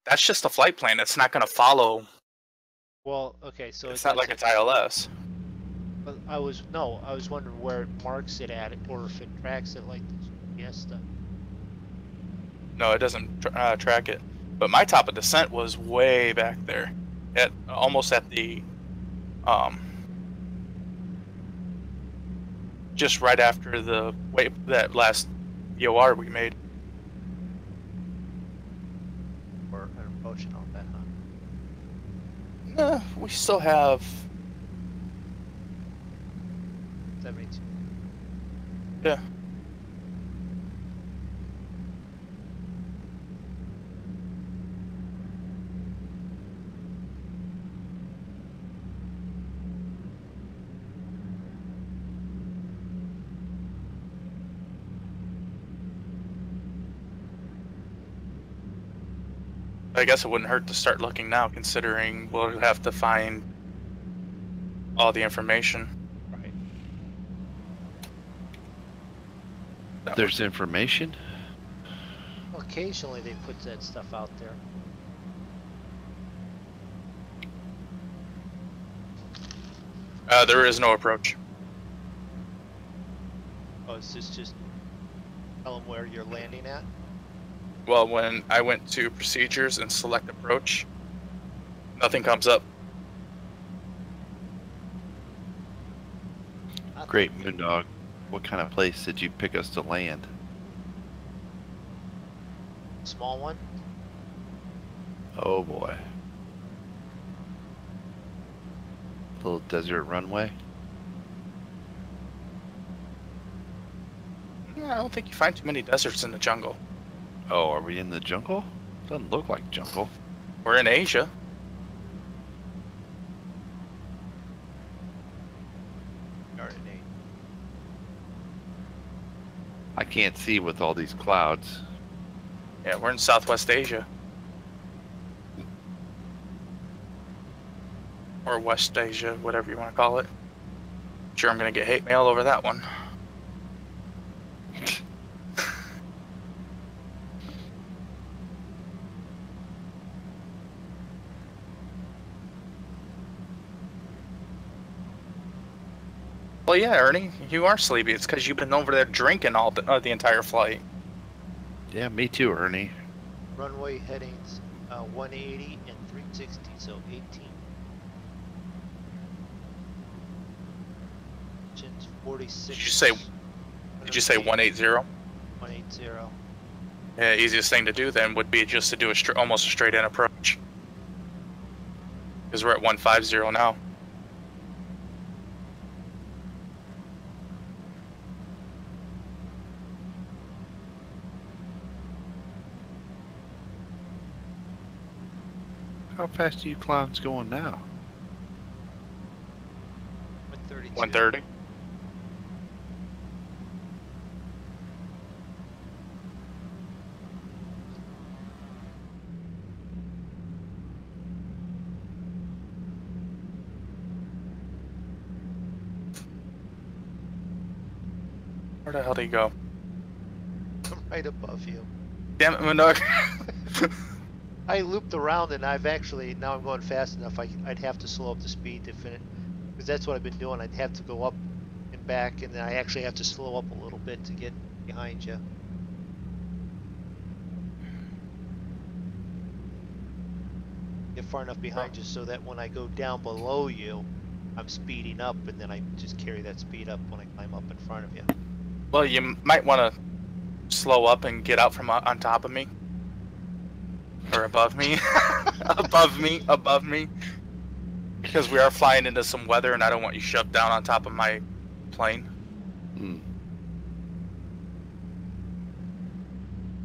that's just a flight plan. It's not going to follow. Well, okay, so It's not like it's ILS. But I was wondering where it marks it at, or if it tracks it like this GPS stuff. No, it doesn't track it. But my top of descent was way back there, at almost at the, just right after the that last VOR we made. Or an approach and all that, huh? Nah, we still have 72. Yeah. I guess it wouldn't hurt to start looking now, considering we'll have to find all the information. Right. There's information? Well, occasionally they put that stuff out there. There is no approach. Oh, is this just tell them where you're landing at? Well, when I went to procedures and select approach, nothing comes up. Great, MoonDog. What kind of place did you pick us to land? Small one? Oh boy. Little desert runway? Yeah, I don't think you find too many deserts in the jungle. Oh, are we in the jungle? Doesn't look like jungle. We're in Asia. I can't see with all these clouds. Yeah, we're in Southwest Asia. Or West Asia, whatever you want to call it. Sure, I'm going to get hate mail over that one. Well, yeah, Ernie, you are sleepy. It's because you've been over there drinking all the entire flight. Yeah, me too, Ernie. Runway headings 180 and 360, so 18. Engines 46. Did you say 180? 180. Yeah, easiest thing to do then would be just to do almost a straight in approach. Because we're at 150 now. How fast are you clowns going now? 132. 130. Where the hell did he go? I'm right above you. Damn it, MoonDog. I looped around and I've actually, now I'm going fast enough, I'd have to slow up the speed to finish, because that's what I've been doing. I'd have to go up and back, and then I actually have to slow up a little bit to get behind you. Get far enough behind you so that when I go down below you, I'm speeding up, and then I just carry that speed up when I climb up in front of you. Well, you might want to slow up and get out from on top of me. Or above me. above me. Because we are flying into some weather and I don't want you shoved down on top of my plane. Hmm.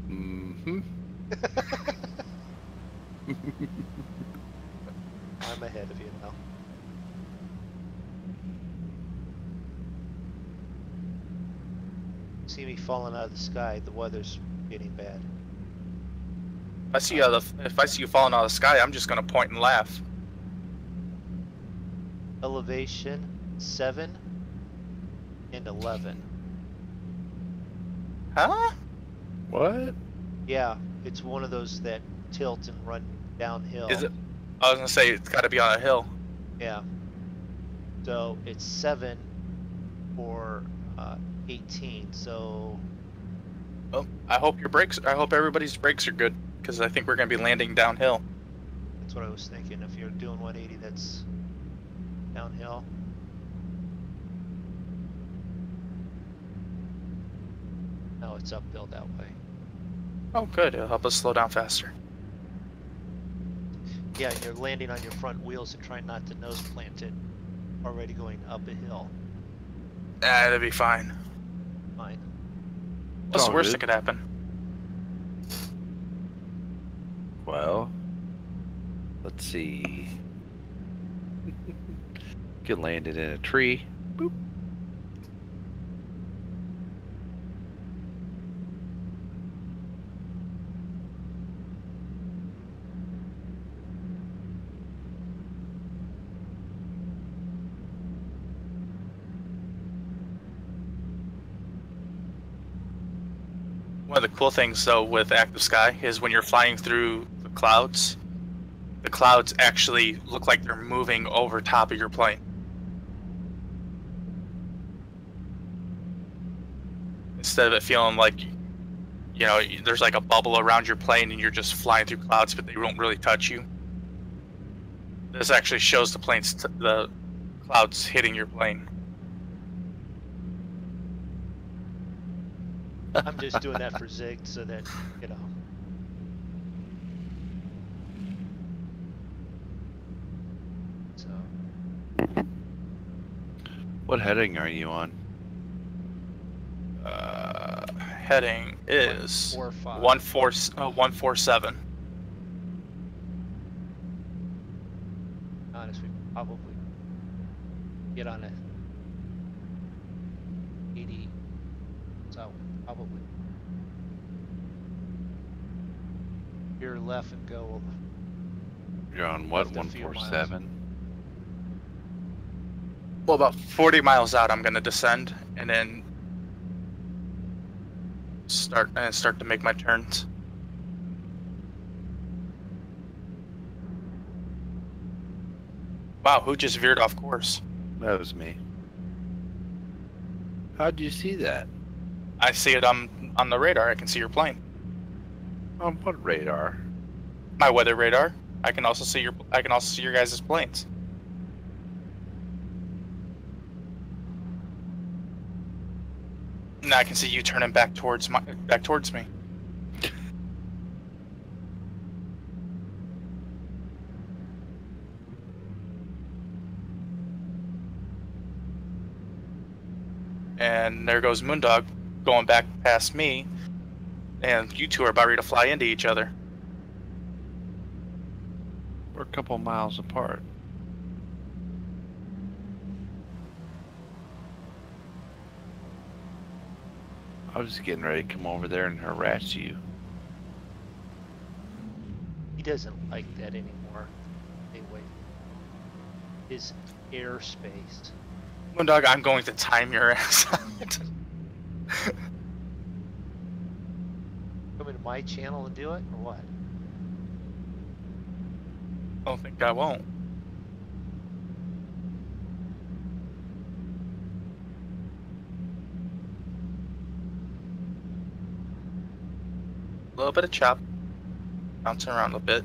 Mm-hmm. I'm ahead of you now. See me falling out of the sky, the weather's getting bad. If I see you falling out of the sky, I'm just gonna point and laugh. Elevation 7 and 11. Huh? What? Yeah, it's one of those that tilt and run downhill. Is it? I was gonna say it's got to be on a hill. Yeah. So it's 7 for 18. So. Well, I hope everybody's brakes are good, because I think we're gonna be landing downhill. That's what I was thinking. If you're doing 180, that's downhill. No, it's uphill that way. Oh, good. It'll help us slow down faster. Yeah, and you're landing on your front wheels and trying not to nose plant it. Already going up a hill. That'll be fine. Fine. What's the all worst good. that could happen? Well, let's see. Could land it in a tree. Boop. One of the cool things, though, with active sky is when you're flying through the clouds actually look like they're moving over top of your plane. Instead of it feeling like, you know, there's like a bubble around your plane and you're just flying through clouds, but they won't really touch you. This actually shows the clouds hitting your plane. I'm just doing that for Zig so that, you know. So. What heading are you on? Heading is 147. Honest, we probably get on a 80. So probably veer left and go. You're on what? Left a few 147? Well, about 40 miles out, I'm going to descend and then start to make my turns. Wow, who just veered off course? That was me. How'd you see that? I see it on the radar. I can see your plane. On what radar? My weather radar. I can also see your guys' planes. And I can see you turning back towards me. And there goes MoonDog going back past me, and you two are about ready to fly into each other. We're a couple miles apart. I was just getting ready to come over there and harass you. He doesn't like that anymore. Anyway, his airspace. MoonDog, I'm going to time your ass out. Come into my channel and do it, or what? I don't think I won't. A little bit of chop. Bouncing around a bit.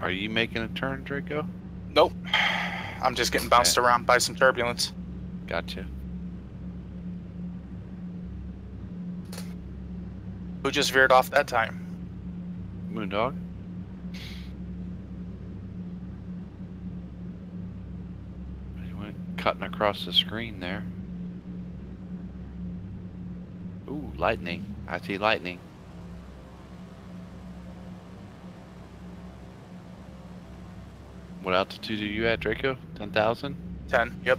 Are you making a turn, Draco? Nope. I'm just getting bounced around by some turbulence. Gotcha. Who just veered off that time? MoonDog? You went cutting across the screen there. Ooh, lightning. I see lightning. What altitude are you at, Draco? 10,000? 10, yep.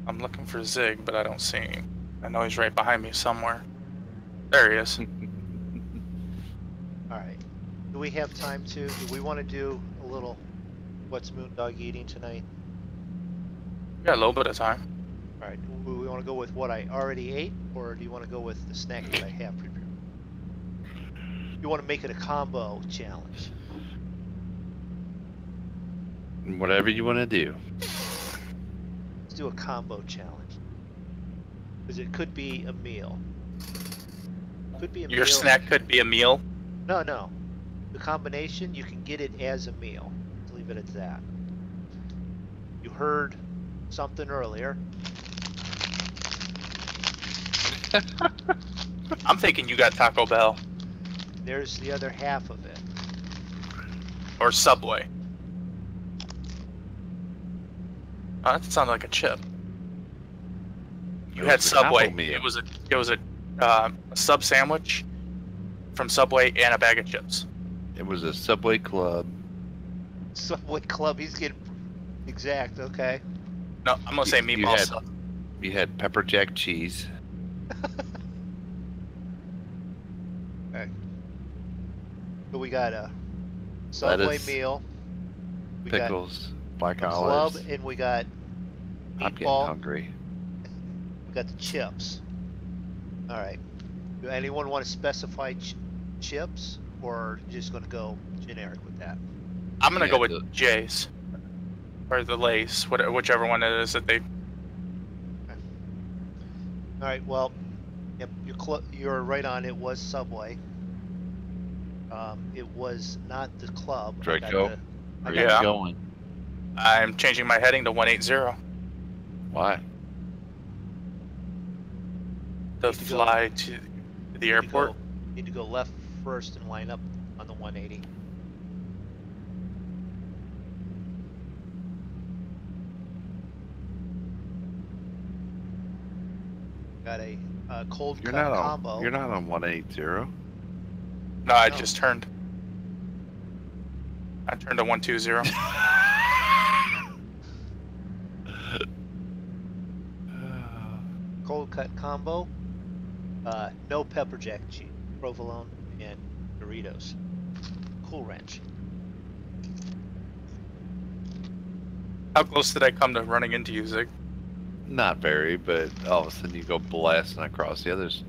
I'm looking for Zig, but I don't see him. I know he's right behind me somewhere. There he is. Alright. Do we have time to, do we want to do a little, what's MoonDog eating tonight? We got a little bit of time. Alright, do we want to go with what I already ate, or do you want to go with the snack that I have prepared? You want to make it a combo challenge? Whatever you want to do. Let's do a combo challenge. Because it could be a meal. Could be a meal. Your snack could be a meal. No, no. The combination, you can get it as a meal. Let's leave it at that. You heard something earlier. I'm thinking you got Taco Bell. There's the other half of it. Or Subway. Oh, that sounded like a chip. You had Subway. It was a sub sandwich from Subway and a bag of chips. It was a Subway Club. Subway Club, he's getting exact, okay. No, I'm gonna say meatball sub. You had pepper jack cheese. Okay. So we got a Subway Lettuce, meal. We pickles, black got a olives. club, and we got I'm getting meatball. hungry. We got the chips. All right. Do anyone want to specify chips, or just going to go generic with that? I'm gonna Yeah, go with J's. Or the Lay's, whichever one it is that they... All right. Well, yep, you're right on. It was Subway. It was not the club. Draco, where are Yeah. you going? I'm changing my heading to 180 Why? to Need to go- fly to the airport. Need to go left first and line up on the 180. Got a cold You're cut not combo. on. You're not on 180. No, I No. just turned. I turned to 120. Cold cut combo. No pepper jack cheese, provolone, and Doritos. Cool Ranch. How close did I come to running into you, Zig? Not very, but all of a sudden you go blasting across the others.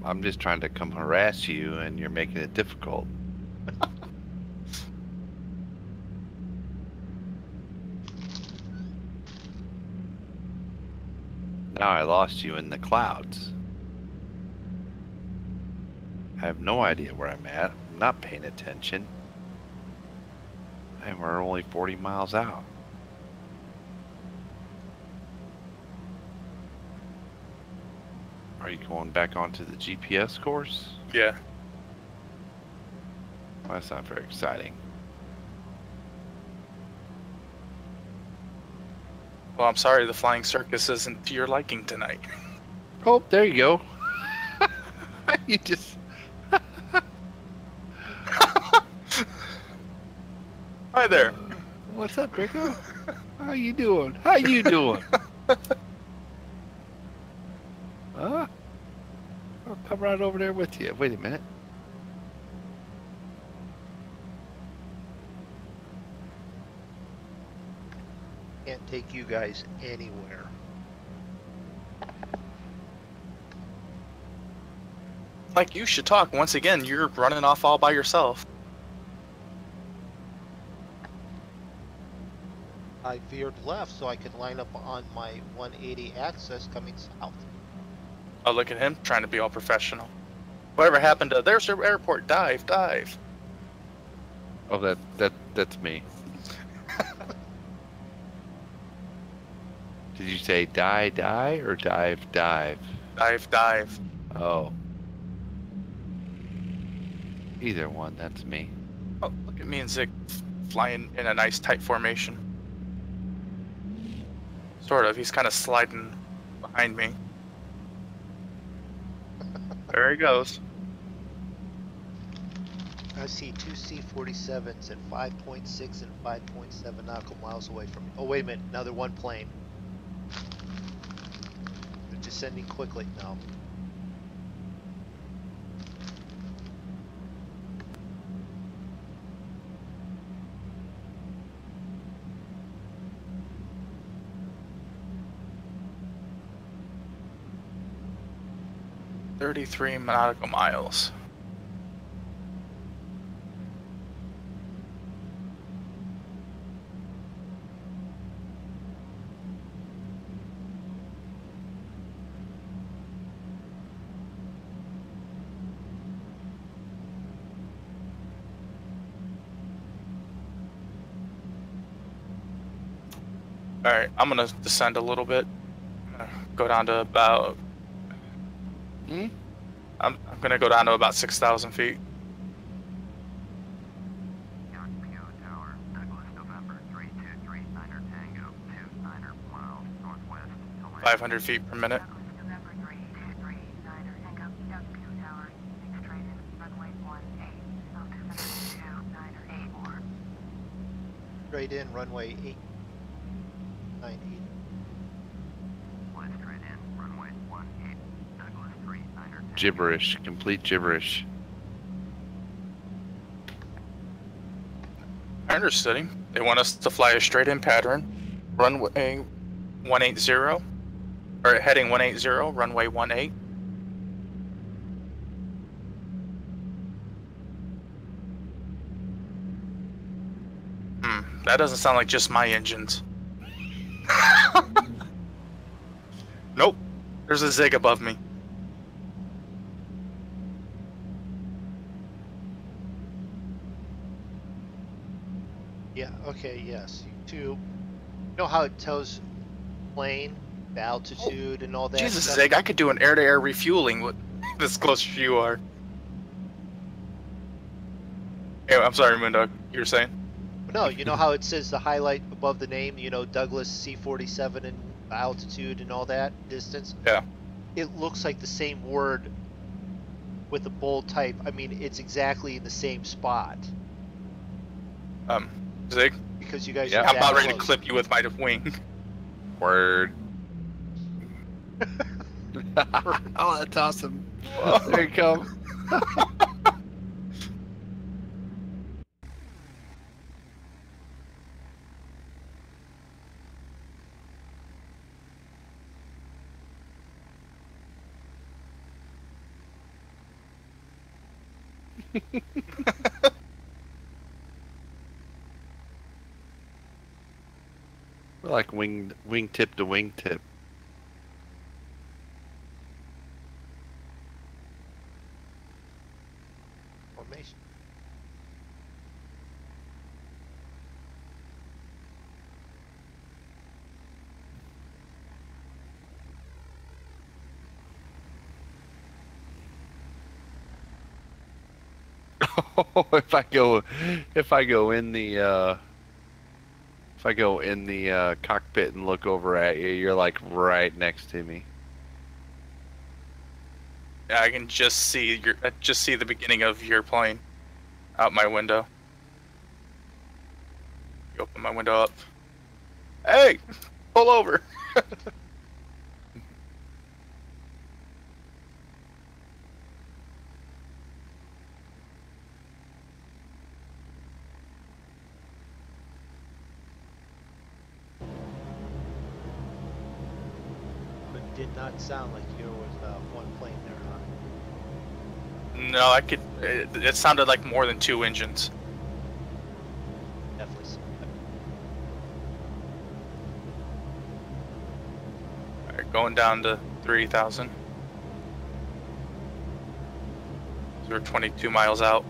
I'm just trying to come harass you, and you're making it difficult. Now I lost you in the clouds. I have no idea where I'm at. I'm not paying attention. And we're only 40 miles out. Are you going back onto the GPS course? Yeah. Well, that's not very exciting. Well, I'm sorry the flying circus isn't to your liking tonight. Oh, there you go. You just... Hi there. What's up, Rico? How you doing? How you doing? Huh? I'll come right over there with you. Wait a minute. Can't take you guys anywhere. Like, you should talk. Once again, you're running off all by yourself. I veered left so I could line up on my 180 access coming south. Oh, look at him trying to be all professional. Whatever happened to there's your airport? Dive, dive. Oh, that's me. Did you say die or dive? Dive, dive. Oh. Either one, that's me. Oh, look at me and Zig flying in a nice tight formation. Sort of. He's kind of sliding behind me. There he goes. I see two C-47s at 5.6 and 5.7 nautical miles away from me. Oh, wait a minute. Another one plane. They're descending quickly now. $33 nautical miles. Alright, I'm gonna descend a little bit. Go down to about... I'm gonna go down to about 6,000 feet. Kyaukpyu Tower, Douglas, November 3239 Tango, 29 miles northwest. to land. 500 feet per minute. Douglas, November 3239 Tango, Kyaukpyu Tower, using straight in, runway 18, altitude 2984. Straight in, runway 898. Fly straight in, runway 18, Douglas 39 Tango. Gibberish. Complete gibberish. I understood him. They want us to fly a straight in pattern. Runway 180, or heading 180, runway 18. That doesn't sound like just my engines. Nope. There's a Zig above me. Yeah, okay, yes. You know how it tells plane, the altitude, and all that Jesus, stuff? Zig, I could do an air-to-air refueling with this close as you are. Anyway, I'm sorry, MoonDog. You were saying? No, you know how it says the highlight above the name, you know, Douglas C-47 and altitude and all that distance. Yeah. It looks like the same word with a bold type. I mean, it's exactly in the same spot Zig, because you guys Yeah. are I'm that about ready to close. clip you with my wing. Word. Oh, that's awesome. There you come. We're like wingtip to wingtip. Formation. if I go in the cockpit and look over at you, you're like right next to me. Yeah, I can just see the beginning of your plane out my window. You open my window up. Hey, pull over. But it did not sound like there was one plane there, huh? No, I could. It sounded like more than 2 engines. Definitely. All right, going down to 3,000. So we're 22 miles out.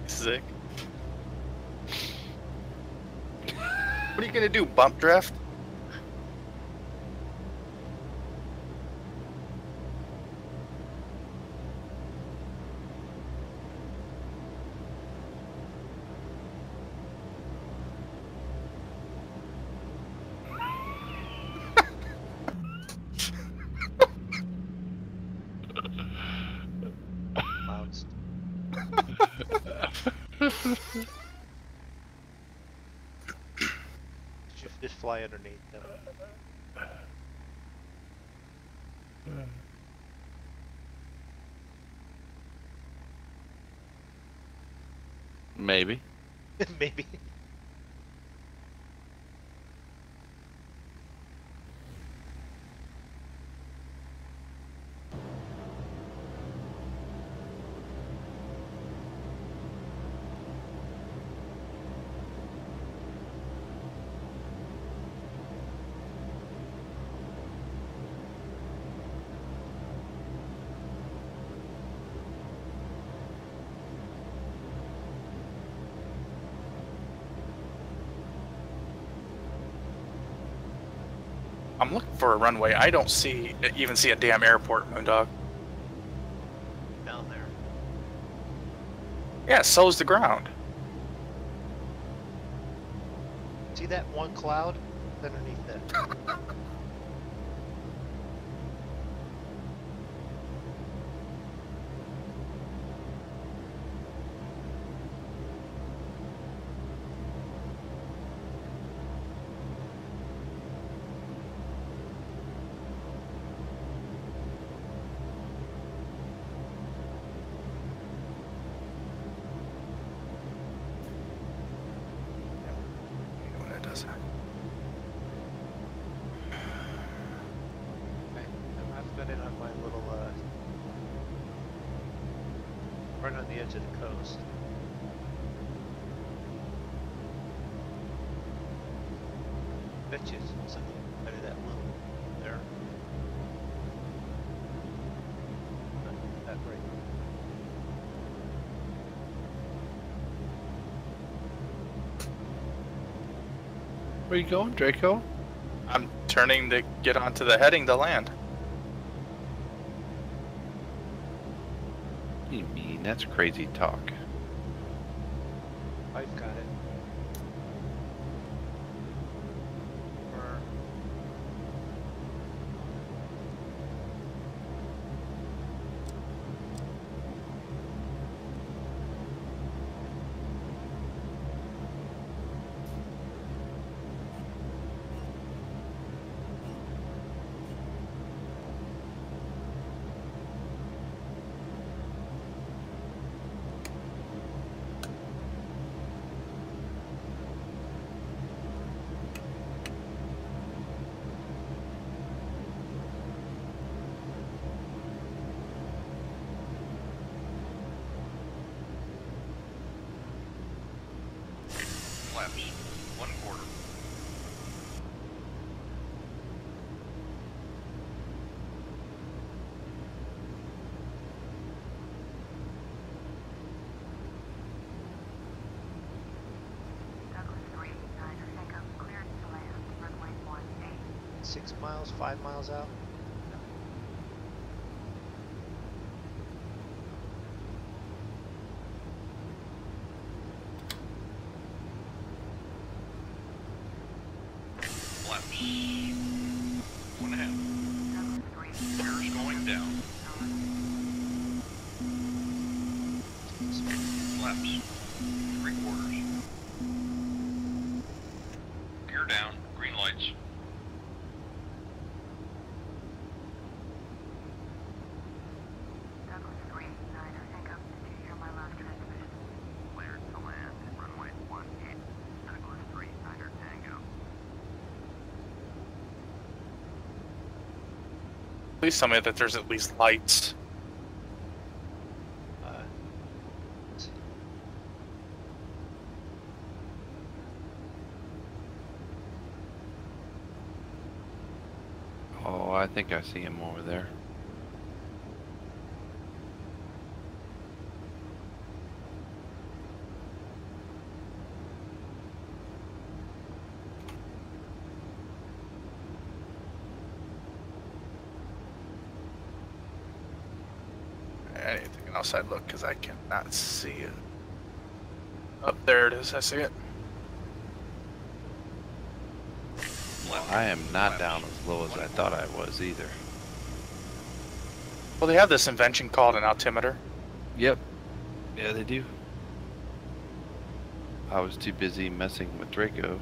Sick. What are you gonna do? Bump draft? Clouds. Should just fly underneath them. Maybe. Maybe. I'm looking for a runway. I don't even see a damn airport, MoonDog. Down there. Yeah, so's the ground. See that one cloud underneath that? When it does that. the edge of the coast. Bet you it's something out of that little there. Not that great. Where you going, Draco? I'm turning to get onto the heading to land. What do you mean? That's crazy talk. I've got it. Or- Flaps. 1/4. Douglas 3, Niner, Echo, cleared to land, runway 18. 6 miles, 5 miles out. Flaps. 1/2. Douglas 3, Gears going down. Flaps. 3/4. Gear down. Green lights. Douglas 3, Niner, Echo, did you hear my last transmission? Cleared to land, runway 18. Douglas 3, Niner, Tango. Please tell me that there's at least lights. Uh, Oh, I think I see him over there. I need to take an outside look because I cannot see it. Oh, there it is. I see it. Left. I am not down as low as I thought I was either. Well, they have this invention called an altimeter. Yep. Yeah, they do. I was too busy messing with Draco.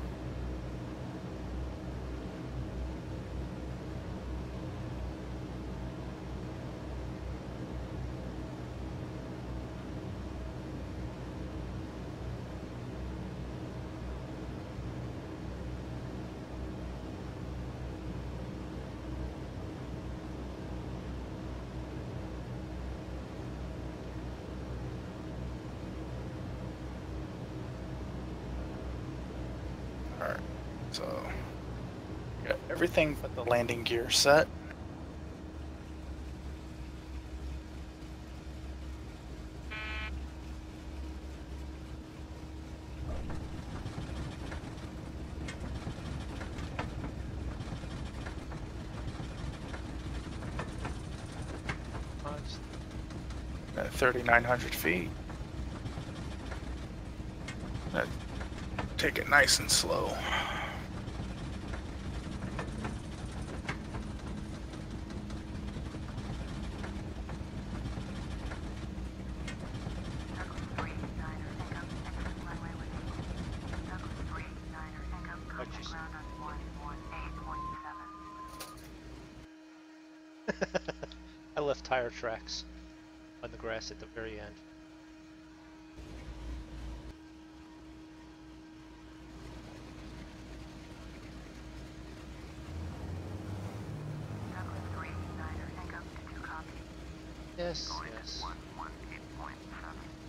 Alright, so got everything but the landing gear set. At 3,900 feet. Take it nice and slow. Douglas 3, Niner, Echo, exit runway with equal. Douglas 3, Niner, Echo, contact ground on 118.7. I left tire tracks on the grass at the very end. Douglas 3, Niner, Echo, did you copy? Yes, Going yes. at 118.7.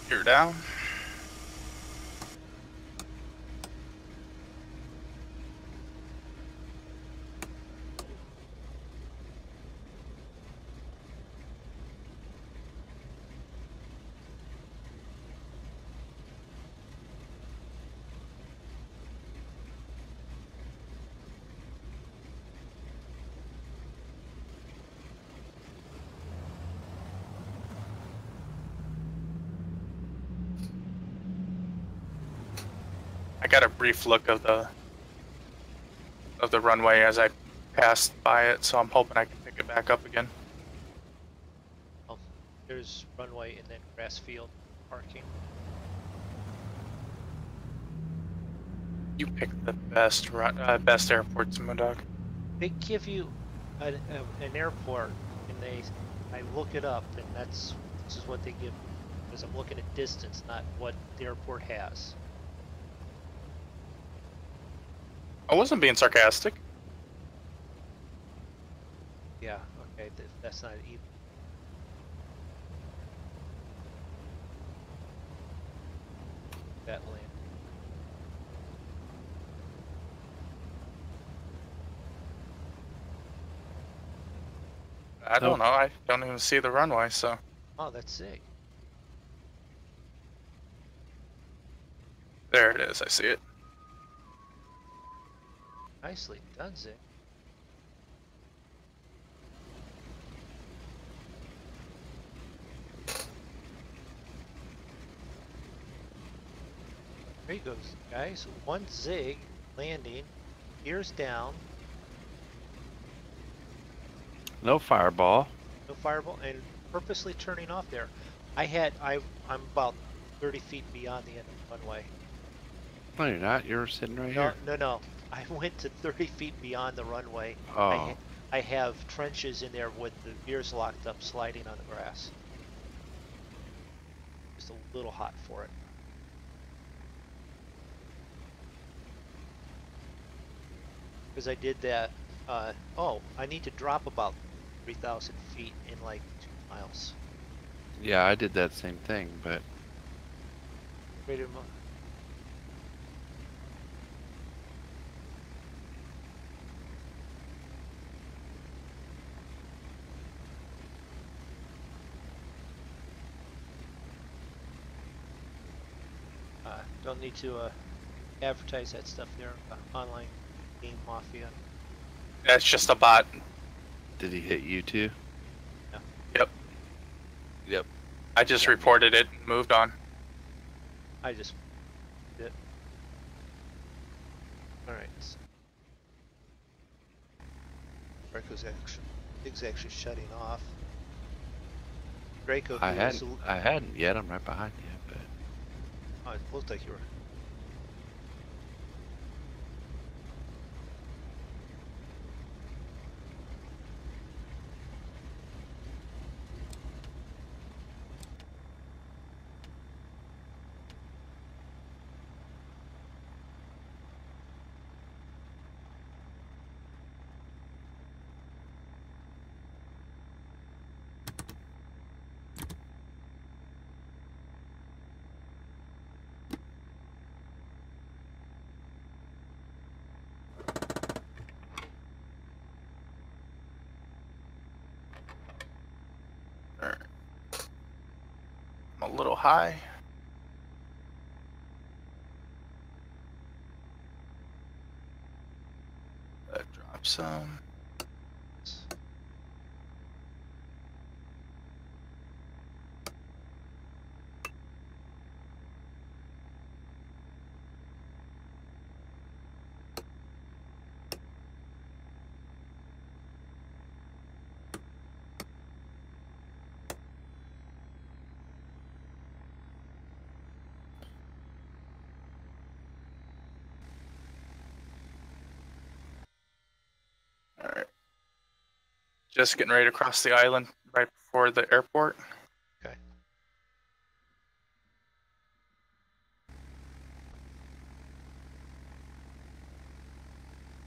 You're down. I got a brief look of the runway as I passed by it, so I'm hoping I can pick it back up again. Oh, there's runway and then grass field parking. You picked the best best airports, MoonDog. They give you an airport, and I look it up, and this is what they give me, because I'm looking at distance, not what the airport has. I wasn't being sarcastic. Yeah, okay, that's not even. That land. I don't know. I don't even see the runway, so. Oh, that's sick. There it is. I see it. Nicely done, Zig. There you go, guys. One zig, landing, ears down, No fireball. no fireball, and purposely turning off there. I'm about 30 feet beyond the end of the runway. No, you're not. You're sitting right here. No. I went to 30 feet beyond the runway. Oh. I have trenches in there with the gears locked up, sliding on the grass. Just a little hot for it. Because I did that. Oh, I need to drop about 3,000 feet in like 2 miles. Yeah, I did that same thing, but Wait a moment. Don't need to advertise that stuff there. Online game mafia. That's just a bot. did he hit you too? Yep. Yep. I just reported it and moved on. I just did. All right. Draco's actually shutting off. Draco. I hadn't yet. I'm right behind you, but Oh, it looked like you were. I'm a little high. That drops some. All right. Just getting ready to cross the island right before the airport. Okay.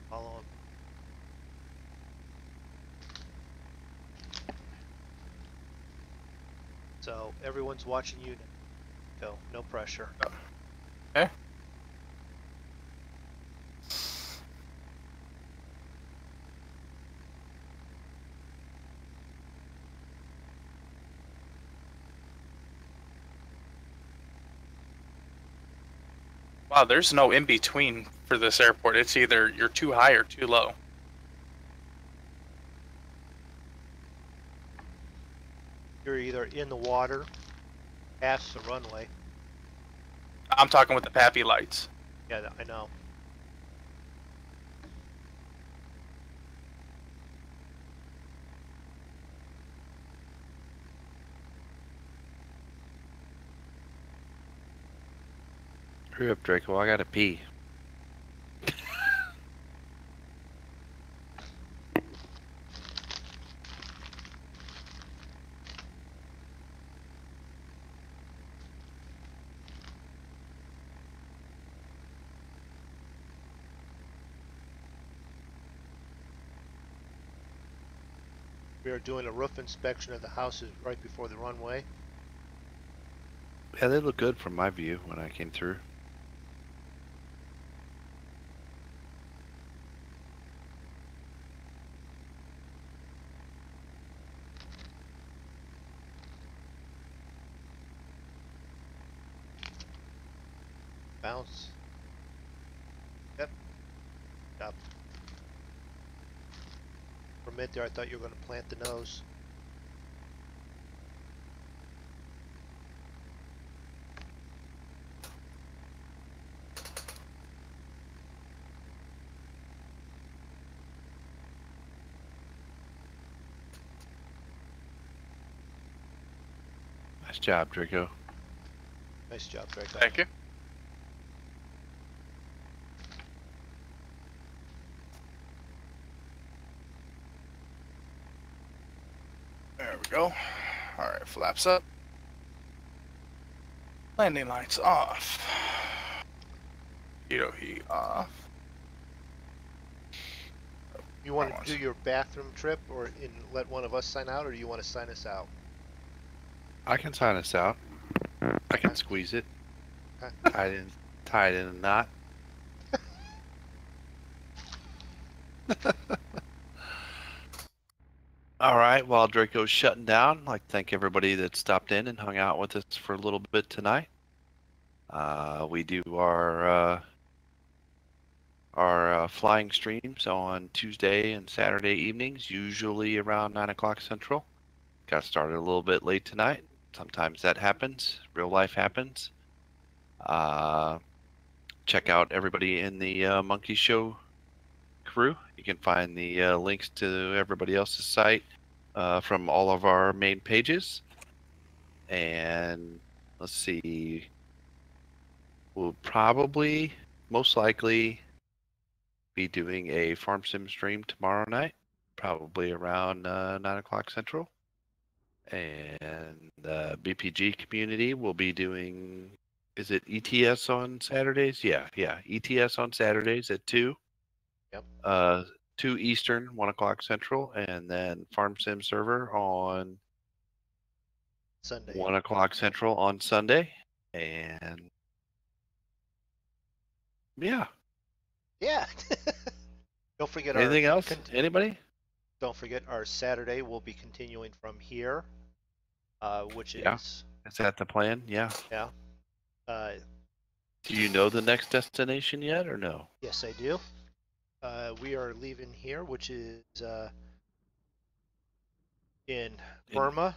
Follow him. So everyone's watching you now. Draco. No pressure. Okay. Wow, there's no in between for this airport. It's either you're too high or too low. You're either in the water, past the runway. I'm talking with the PAPI lights. Yeah, I know. Hurry up, Draco. I gotta pee. We are doing a roof inspection of the houses right before the runway. Yeah, they look good from my view when I came through. Bounce. Yep. Up. For a minute there, I thought you were going to plant the nose. Nice job, Draco. Nice job, Draco. Thank you. There we go. Alright, flaps up. Landing lights off. Heat off. You want to do your bathroom trip, or let one of us sign out, or do you want to sign us out? I can sign us out. I can squeeze it. Okay. Tie it in a knot. All right, while Draco's shutting down, I'd like to thank everybody that stopped in and hung out with us for a little bit tonight. We do our flying streams on Tuesday and Saturday evenings, usually around 9 o'clock Central. Got started a little bit late tonight. Sometimes that happens. Real life happens. Check out everybody in the Monkey Show crew. You can find the links to everybody else's site from all of our main pages. And let's see. We'll probably, most likely, be doing a farm sim stream tomorrow night, probably around 9 o'clock Central. And the BPG community will be doing, is it ETS on Saturdays? Yeah, ETS on Saturdays at 2. Yep. 2 Eastern, 1 o'clock Central, and then Farm Sim server on Sunday. 1 o'clock Central on Sunday. And yeah. Yeah. Don't forget Anything else? Anybody? Don't forget our Saturday will be continuing from here, which Yeah. is. Is that the plan? Yeah. Yeah. Do you know the next destination yet, or no? Yes, I do. We are leaving here, which is in Burma.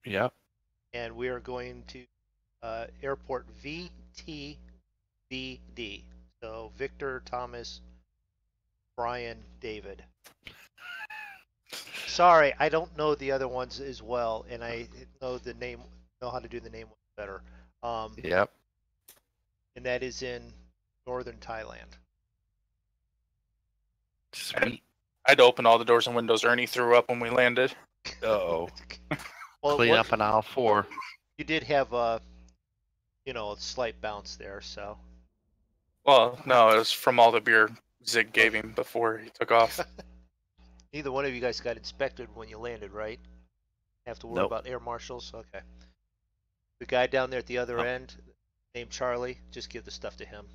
Yep. And we are going to airport VTBD. So Victor, Thomas, Brian, David. Sorry, I don't know the other ones as well, and I know how to do the name better. Yep. And that is in northern Thailand. Sweet. I had to open all the doors and windows. Ernie threw up when we landed. Uh-oh. Well, Clean up in aisle 4. You did have a slight bounce there, so. Well, no, it was from all the beer Zig gave him before he took off. Neither one of you guys got inspected when you landed, right? Have to worry Nope. about air marshals? Okay. The guy down there at the other Oh. end, named Charlie, just give the stuff to him.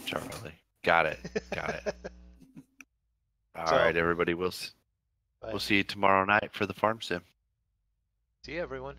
Charlie. Got it. Got it. All So- right, everybody. We'll see you tomorrow night for the farm sim. See you, everyone.